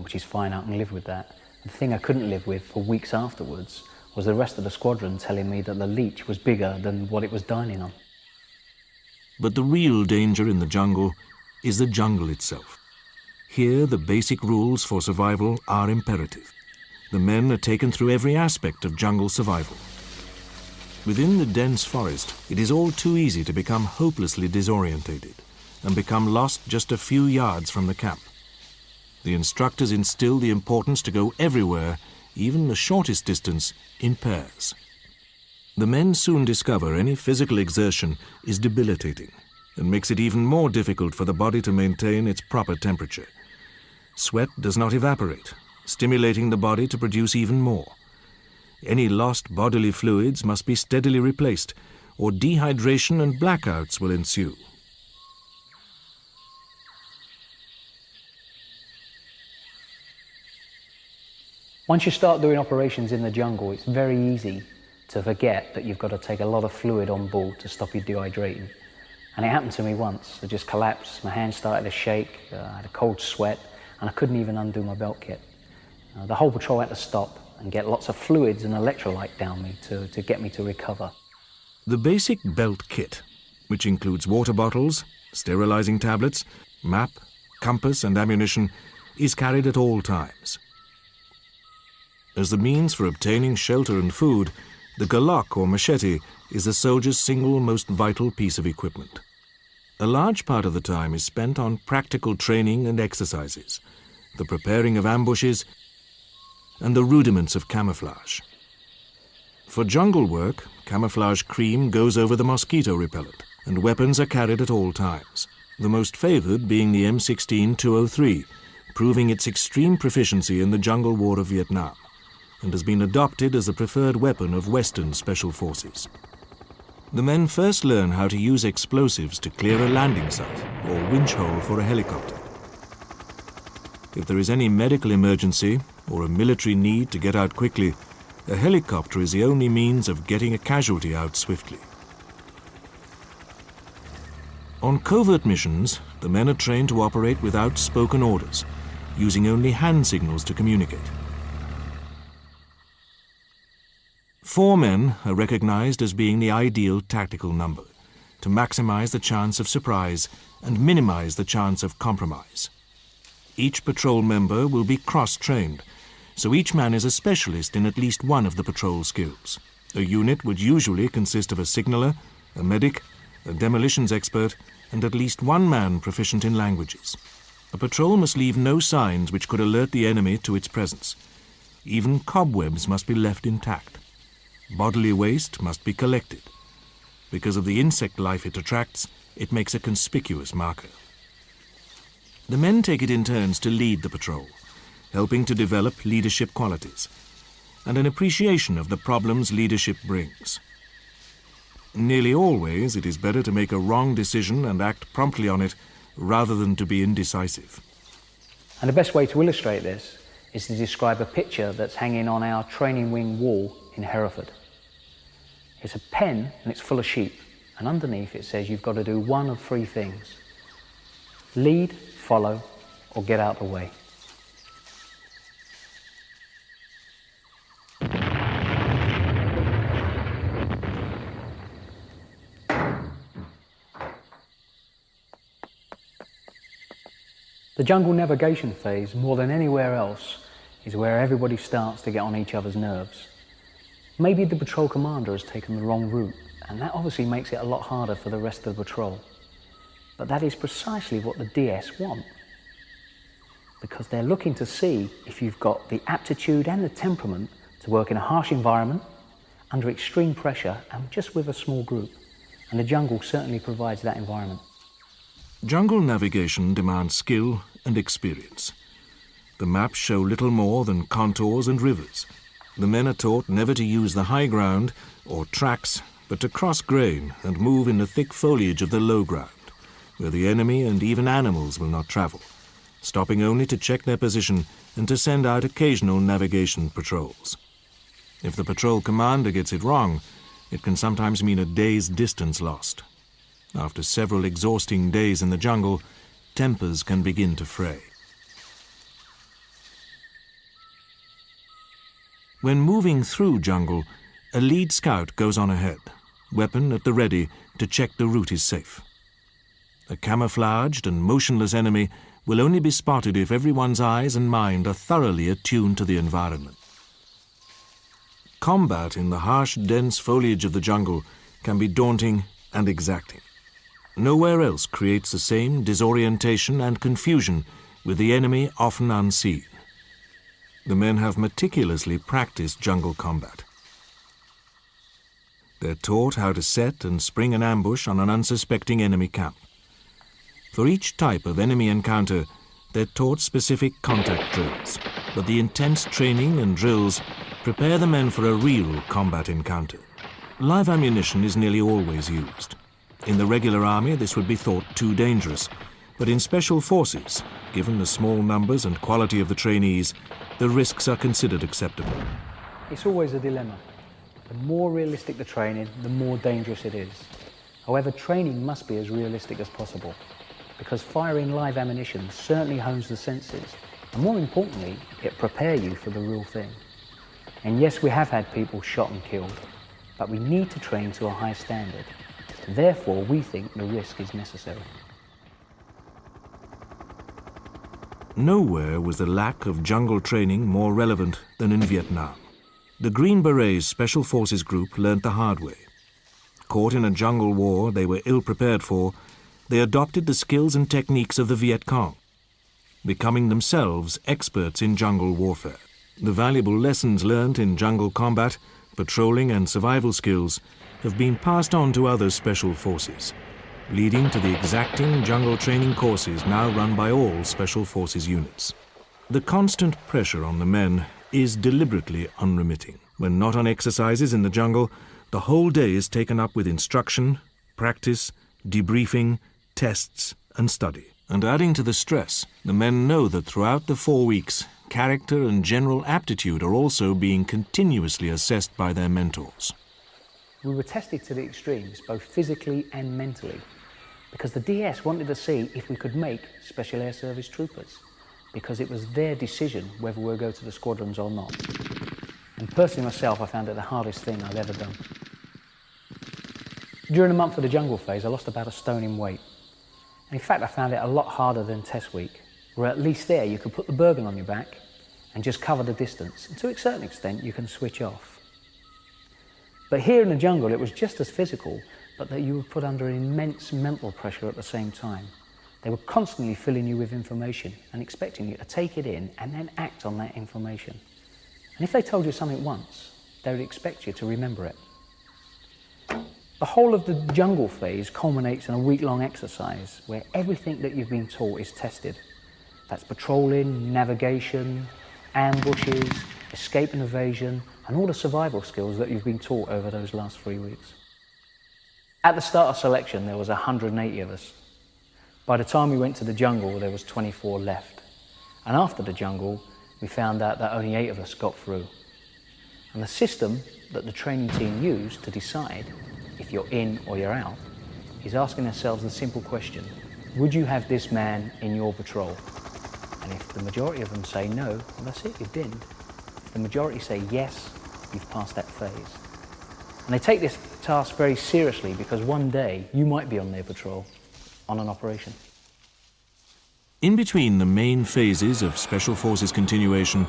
which is fine, I can live with that. The thing I couldn't live with for weeks afterwards was the rest of the squadron telling me that the leech was bigger than what it was dining on. But the real danger in the jungle is the jungle itself. Here, the basic rules for survival are imperative. The men are taken through every aspect of jungle survival. Within the dense forest, it is all too easy to become hopelessly disorientated and become lost just a few yards from the camp. The instructors instill the importance to go everywhere, even the shortest distance, in pairs. The men soon discover any physical exertion is debilitating and makes it even more difficult for the body to maintain its proper temperature, Sweat does not evaporate, stimulating the body to produce even more. Any lost bodily fluids must be steadily replaced, or dehydration and blackouts will ensue. Once you start doing operations in the jungle, it's very easy to forget that you've got to take a lot of fluid on board to stop you dehydrating. And it happened to me once. I just collapsed, my hands started to shake, I had a cold sweat, and I couldn't even undo my belt kit. The whole patrol had to stop and get lots of fluids and electrolyte down me to get me to recover. The basic belt kit, which includes water bottles, sterilizing tablets, map, compass and ammunition, is carried at all times. As the means for obtaining shelter and food, the galak or machete is the soldier's single most vital piece of equipment. A large part of the time is spent on practical training and exercises, the preparing of ambushes, and the rudiments of camouflage. For jungle work, camouflage cream goes over the mosquito repellent, and weapons are carried at all times, the most favored being the M16-203, proving its extreme proficiency in the jungle war of Vietnam, and has been adopted as the preferred weapon of Western special forces. The men first learn how to use explosives to clear a landing site or winch hole for a helicopter. If there is any medical emergency or a military need to get out quickly, a helicopter is the only means of getting a casualty out swiftly. On covert missions, the men are trained to operate without spoken orders, using only hand signals to communicate. 4 men are recognized as being the ideal tactical number, to maximize the chance of surprise and minimize the chance of compromise. Each patrol member will be cross-trained, so each man is a specialist in at least one of the patrol skills. A unit would usually consist of a signaller, a medic, a demolitions expert, and at least one man proficient in languages. A patrol must leave no signs which could alert the enemy to its presence. Even cobwebs must be left intact. Bodily waste must be collected. Because of the insect life it attracts, it makes a conspicuous marker. The men take it in turns to lead the patrol, helping to develop leadership qualities and an appreciation of the problems leadership brings. Nearly always, it is better to make a wrong decision and act promptly on it rather than to be indecisive. And the best way to illustrate this is to describe a picture that's hanging on our training wing wall in Hereford. It's a pen and it's full of sheep, and underneath it says you've got to do one of 3 things: lead, follow, or get out of the way. The jungle navigation phase, more than anywhere else, is where everybody starts to get on each other's nerves. Maybe the patrol commander has taken the wrong route, and that obviously makes it a lot harder for the rest of the patrol. But that is precisely what the DS want, because they're looking to see if you've got the aptitude and the temperament to work in a harsh environment, under extreme pressure, and just with a small group. And the jungle certainly provides that environment. Jungle navigation demands skill and experience. The maps show little more than contours and rivers. The men are taught never to use the high ground or tracks, but to cross grain and move in the thick foliage of the low ground, where the enemy and even animals will not travel, stopping only to check their position and to send out occasional navigation patrols. If the patrol commander gets it wrong, it can sometimes mean a day's distance lost. After several exhausting days in the jungle, tempers can begin to fray. When moving through jungle, a lead scout goes on ahead, weapon at the ready to check the route is safe. A camouflaged and motionless enemy will only be spotted if everyone's eyes and mind are thoroughly attuned to the environment. Combat in the harsh, dense foliage of the jungle can be daunting and exacting. Nowhere else creates the same disorientation and confusion, with the enemy often unseen. The men have meticulously practiced jungle combat. They're taught how to set and spring an ambush on an unsuspecting enemy camp. For each type of enemy encounter, They're taught specific contact drills, but the intense training and drills prepare the men for a real combat encounter. Live ammunition is nearly always used. In the regular army, this would be thought too dangerous, but in special forces, given the small numbers and quality of the trainees, the risks are considered acceptable. It's always a dilemma. The more realistic the training, the more dangerous it is. However, training must be as realistic as possible, because firing live ammunition certainly hones the senses, and more importantly, it prepares you for the real thing. And yes, we have had people shot and killed, but we need to train to a high standard. Therefore, we think the risk is necessary. Nowhere was the lack of jungle training more relevant than in Vietnam. The Green Berets Special Forces Group learnt the hard way. Caught in a jungle war they were ill prepared for, they adopted the skills and techniques of the Viet Cong, becoming themselves experts in jungle warfare. The valuable lessons learnt in jungle combat, patrolling and survival skills have been passed on to other special forces, leading to the exacting jungle training courses now run by all special forces units. The constant pressure on the men is deliberately unremitting. When not on exercises in the jungle, the whole day is taken up with instruction, practice, debriefing, tests and study. And adding to the stress, the men know that throughout the 4 weeks, character and general aptitude are also being continuously assessed by their mentors. We were tested to the extremes, both physically and mentally, because the DS wanted to see if we could make Special Air Service troopers, because it was their decision whether we'll go to the squadrons or not. And personally myself, I found it the hardest thing I've ever done. During the month of the jungle phase, I lost about 1 stone in weight. And in fact, I found it a lot harder than test week, where at least there you could put the burden on your back and just cover the distance. And to a certain extent, you can switch off. But here in the jungle, it was just as physical, but that you were put under immense mental pressure at the same time. They were constantly filling you with information and expecting you to take it in and then act on that information. And if they told you something once, they would expect you to remember it. The whole of the jungle phase culminates in a week-long exercise where everything that you've been taught is tested. That's patrolling, navigation, ambushes, escape and evasion, and all the survival skills that you've been taught over those last 3 weeks. At the start of selection, there was 180 of us. By the time we went to the jungle, there was 24 left. And after the jungle, we found out that only 8 of us got through. And the system that the training team used to decide if you're in or you're out is asking ourselves the simple question, would you have this man in your patrol? And if the majority of them say no, well, that's it, you've binned. If the majority say yes, you've passed that phase. And they take this task very seriously because one day you might be on their patrol on an operation. In between the main phases of Special Forces continuation,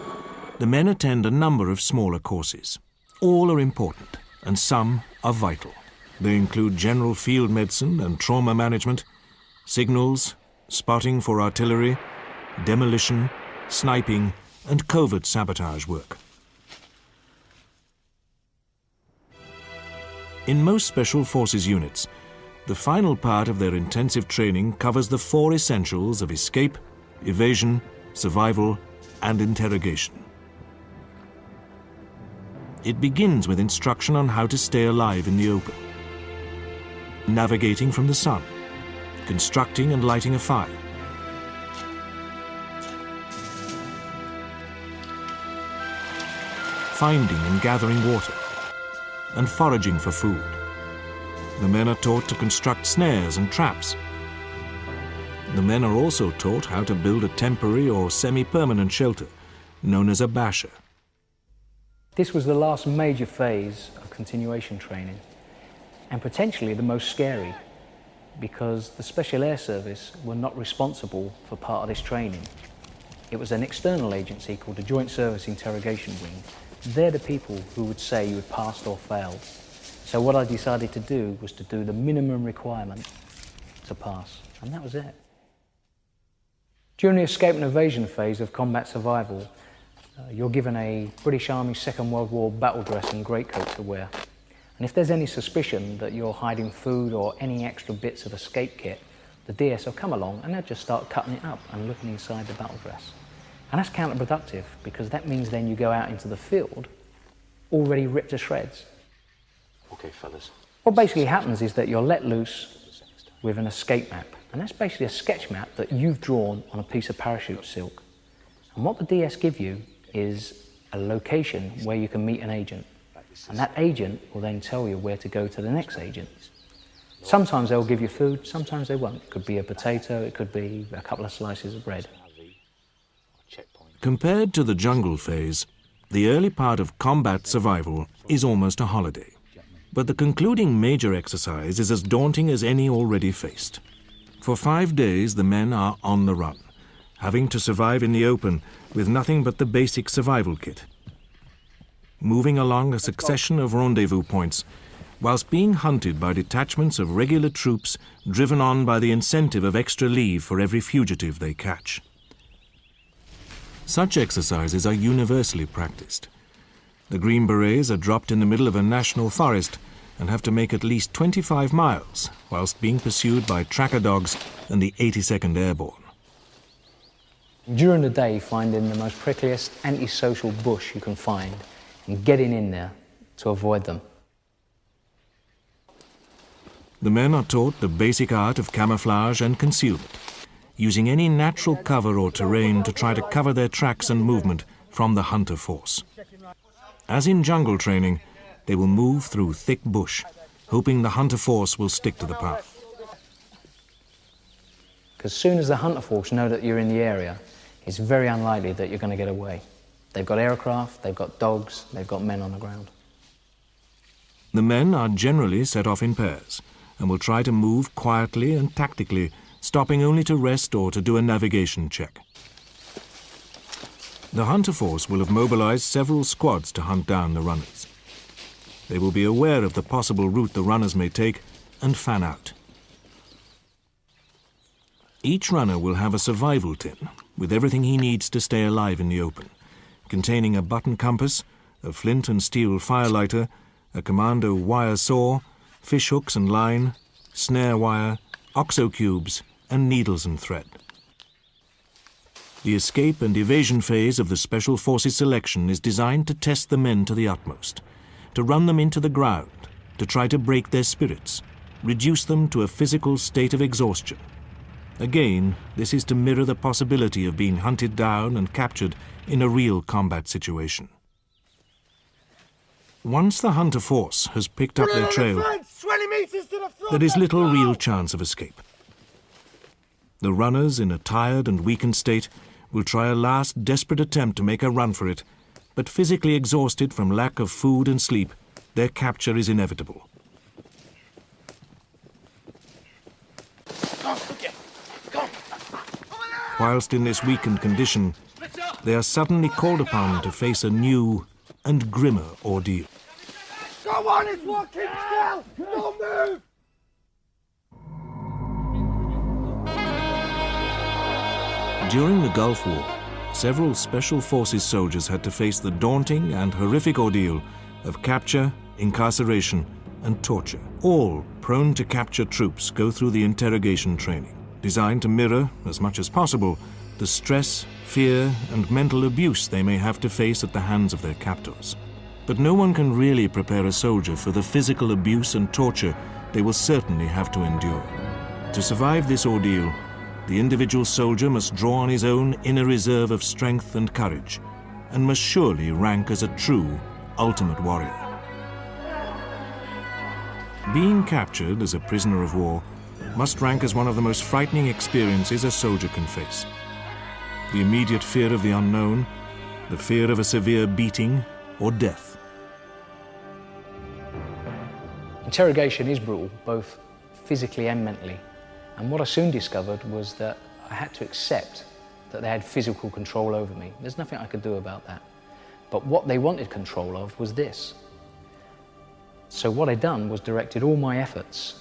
the men attend a number of smaller courses. All are important, and some are vital. They include general field medicine and trauma management, signals, spotting for artillery, demolition, sniping, and covert sabotage work. In most Special Forces units, the final part of their intensive training covers the 4 essentials of escape, evasion, survival, and interrogation. It begins with instruction on how to stay alive in the open, navigating from the sun, constructing and lighting a fire, finding and gathering water, and foraging for food. The men are taught to construct snares and traps. The men are also taught how to build a temporary or semi-permanent shelter, known as a basher. This was the last major phase of continuation training, and potentially the most scary, because the Special Air Service were not responsible for part of this training. It was an external agency called the Joint Service Interrogation Wing. They're the people who would say you had passed or failed. So what I decided to do was to do the minimum requirement to pass, and that was it. During the escape and evasion phase of combat survival, you're given a British Army Second World War battle dress and greatcoat to wear. And if there's any suspicion that you're hiding food or any extra bits of escape kit, the DS will come along and they'll just start cutting it up and looking inside the battle dress. And that's counterproductive, because that means then you go out into the field already ripped to shreds. Okay, fellas. What basically happens is that you're let loose with an escape map. And that's basically a sketch map that you've drawn on a piece of parachute silk. And what the DS give you is a location where you can meet an agent. And that agent will then tell you where to go to the next agent. Sometimes they'll give you food, sometimes they won't. It could be a potato, it could be a couple of slices of bread. Compared to the jungle phase, the early part of combat survival is almost a holiday. But the concluding major exercise is as daunting as any already faced. For 5 days, the men are on the run, having to survive in the open with nothing but the basic survival kit. Moving along a succession of rendezvous points, whilst being hunted by detachments of regular troops driven on by the incentive of extra leave for every fugitive they catch. Such exercises are universally practiced. The Green Berets are dropped in the middle of a national forest and have to make at least 25 miles whilst being pursued by tracker dogs and the 82nd Airborne. During the day, finding the most prickliest antisocial bush you can find and getting in there to avoid them. The men are taught the basic art of camouflage and concealment, using any natural cover or terrain to try to cover their tracks and movement from the hunter force. As in jungle training, they will move through thick bush, hoping the hunter force will stick to the path. Because as soon as the hunter force know that you're in the area, it's very unlikely that you're going to get away. They've got aircraft, they've got dogs, they've got men on the ground. The men are generally set off in pairs and will try to move quietly and tactically, stopping only to rest or to do a navigation check. The hunter force will have mobilized several squads to hunt down the runners. They will be aware of the possible route the runners may take and fan out. Each runner will have a survival tin with everything he needs to stay alive in the open, containing a button compass, a flint and steel firelighter, a commando wire saw, fish hooks and line, snare wire, oxo cubes, and needles and thread. The escape and evasion phase of the Special Forces selection is designed to test the men to the utmost, to run them into the ground, to try to break their spirits, reduce them to a physical state of exhaustion. Again, this is to mirror the possibility of being hunted down and captured in a real combat situation. Once the hunter force has picked up their trail, there is little real chance of escape. The runners, in a tired and weakened state, will try a last desperate attempt to make a run for it, but physically exhausted from lack of food and sleep, their capture is inevitable. Whilst in this weakened condition, they are suddenly called upon to face a new and grimmer ordeal. Go on, it's walking still! Don't move! During the Gulf War, several Special Forces soldiers had to face the daunting and horrific ordeal of capture, incarceration, and torture. All prone to capture troops go through the interrogation training, designed to mirror, as much as possible, the stress, fear, and mental abuse they may have to face at the hands of their captors. But no one can really prepare a soldier for the physical abuse and torture they will certainly have to endure. To survive this ordeal, the individual soldier must draw on his own inner reserve of strength and courage, and must surely rank as a true, ultimate warrior. Being captured as a prisoner of war must rank as one of the most frightening experiences a soldier can face. The immediate fear of the unknown, the fear of a severe beating or death. Interrogation is brutal, both physically and mentally. And what I soon discovered was that I had to accept that they had physical control over me. There's nothing I could do about that. But what they wanted control of was this. So what I'd done was directed all my efforts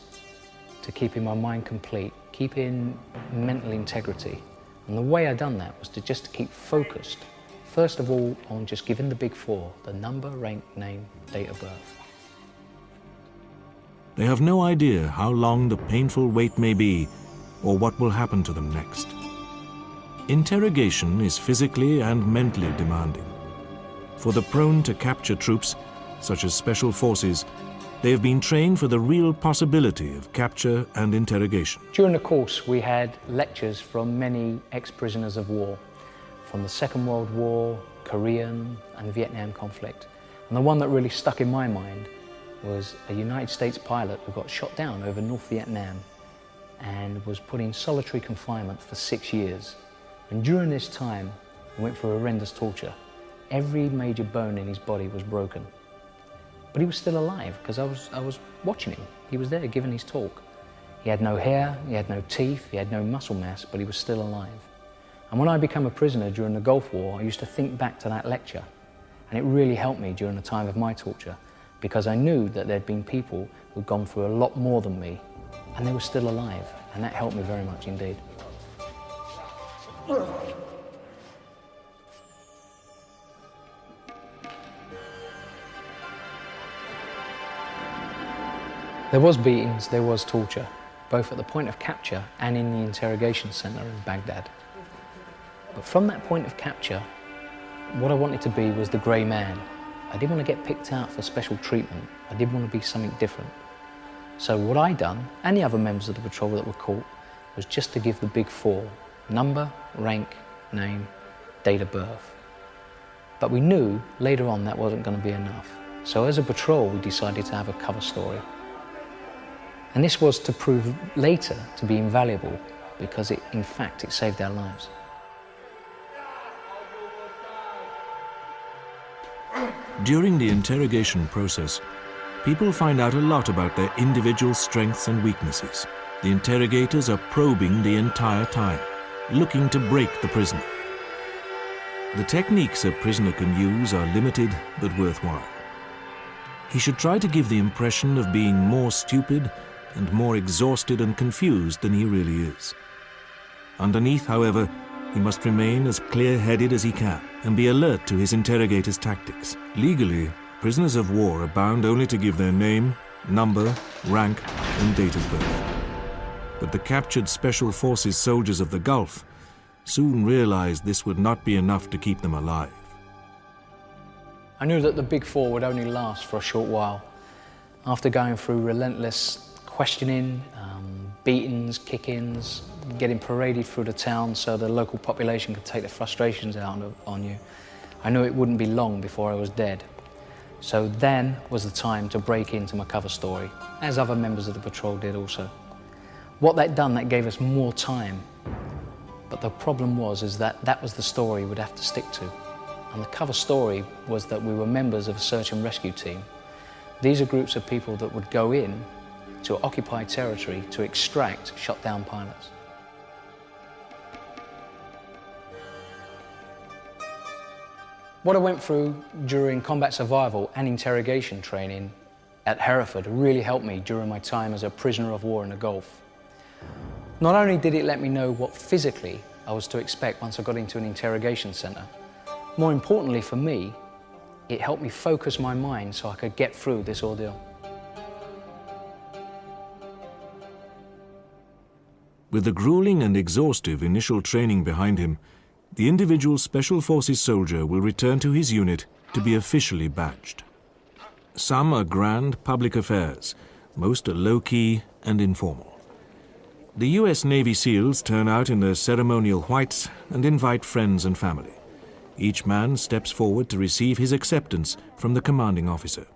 to keeping my mind complete, keeping mental integrity. And the way I'd done that was to just keep focused, first of all, on just giving the big four, the number, rank, name, date of birth. They have no idea how long the painful wait may be or what will happen to them next. Interrogation is physically and mentally demanding. For the prone to capture troops, such as special forces, they have been trained for the real possibility of capture and interrogation. During the course, we had lectures from many ex-prisoners of war, from the Second World War, Korean and the Vietnam conflict. And the one that really stuck in my mind was a United States pilot who got shot down over North Vietnam and was put in solitary confinement for 6 years. And during this time, he went through horrendous torture. Every major bone in his body was broken. But he was still alive because I was watching him. He was there giving his talk. He had no hair, he had no teeth, he had no muscle mass, but he was still alive. And when I became a prisoner during the Gulf War, I used to think back to that lecture. And it really helped me during the time of my torture because I knew that there'd been people who'd gone through a lot more than me and they were still alive. And that helped me very much indeed. There was beatings, there was torture, both at the point of capture and in the interrogation centre in Baghdad. But from that point of capture, what I wanted to be was the grey man. I didn't want to get picked out for special treatment. I did want to be something different. So what I done, and the other members of the patrol that were caught, was just to give the big four: number, rank, name, date of birth. But we knew later on that wasn't going to be enough. So as a patrol, we decided to have a cover story. And this was to prove later to be invaluable because in fact, it saved our lives. During the interrogation process, people find out a lot about their individual strengths and weaknesses. The interrogators are probing the entire time, looking to break the prisoner. The techniques a prisoner can use are limited but worthwhile. He should try to give the impression of being more stupid and more exhausted and confused than he really is. Underneath, however, he must remain as clear-headed as he can and be alert to his interrogator's tactics. Legally, prisoners of war are bound only to give their name, number, rank, and date of birth. But the captured Special Forces soldiers of the Gulf soon realized this would not be enough to keep them alive. I knew that the big four would only last for a short while. After going through relentless questioning, beatings, kick-ins, getting paraded through the town so the local population could take their frustrations out on you, I knew it wouldn't be long before I was dead. So then was the time to break into my cover story, as other members of the patrol did also. What that done, that gave us more time. But the problem was that was the story we'd have to stick to. And the cover story was that we were members of a search and rescue team. These are groups of people that would go in to occupied territory to extract shot-down pilots. What I went through during combat survival and interrogation training at Hereford really helped me during my time as a prisoner of war in the Gulf. Not only did it let me know what physically I was to expect once I got into an interrogation centre, more importantly for me, it helped me focus my mind so I could get through this ordeal. With the grueling and exhaustive initial training behind him, the individual Special Forces soldier will return to his unit to be officially badged. Some are grand public affairs, most are low-key and informal. The US Navy SEALs turn out in their ceremonial whites and invite friends and family. Each man steps forward to receive his acceptance from the commanding officer.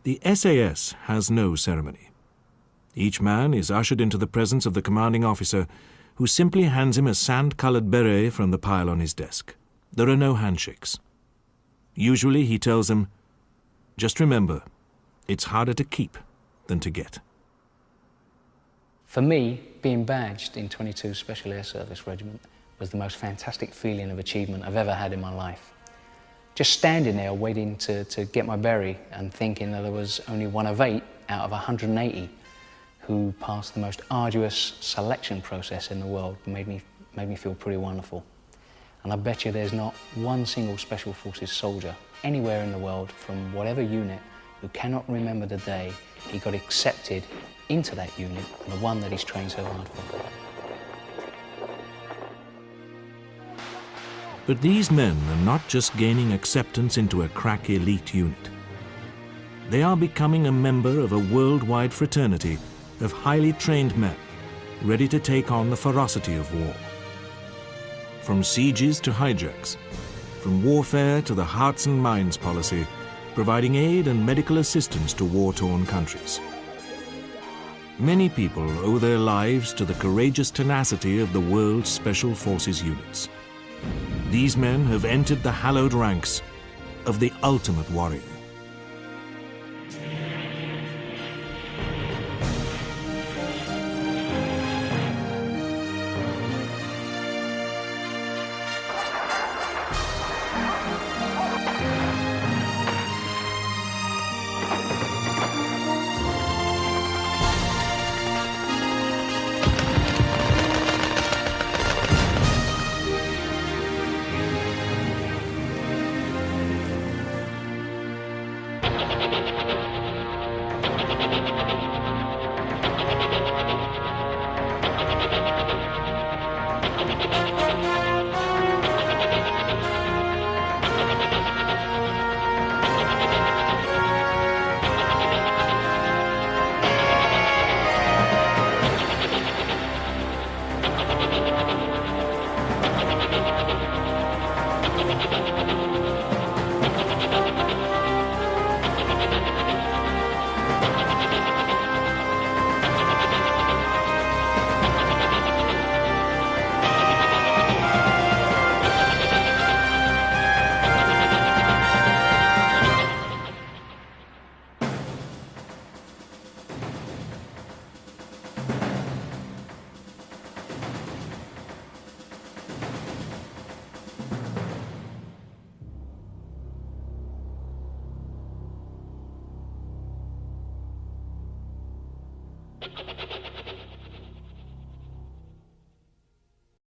The SAS has no ceremony. Each man is ushered into the presence of the commanding officer, who simply hands him a sand-colored beret from the pile on his desk. There are no handshakes. Usually he tells them, "Just remember, it's harder to keep than to get." For me, being badged in 22 Special Air Service Regiment was the most fantastic feeling of achievement I've ever had in my life. Just standing there waiting to get my beret and thinking that I was only one of 8 out of 180 who passed the most arduous selection process in the world made me feel pretty wonderful. And I bet you there's not one single Special Forces soldier anywhere in the world from whatever unit who cannot remember the day he got accepted into that unit, and the one that he's trained so hard for. But these men are not just gaining acceptance into a crack elite unit. They are becoming a member of a worldwide fraternity of highly trained men ready to take on the ferocity of war. From sieges to hijacks, from warfare to the hearts and minds policy, providing aid and medical assistance to war-torn countries. Many people owe their lives to the courageous tenacity of the world's Special Forces units. These men have entered the hallowed ranks of the ultimate warrior.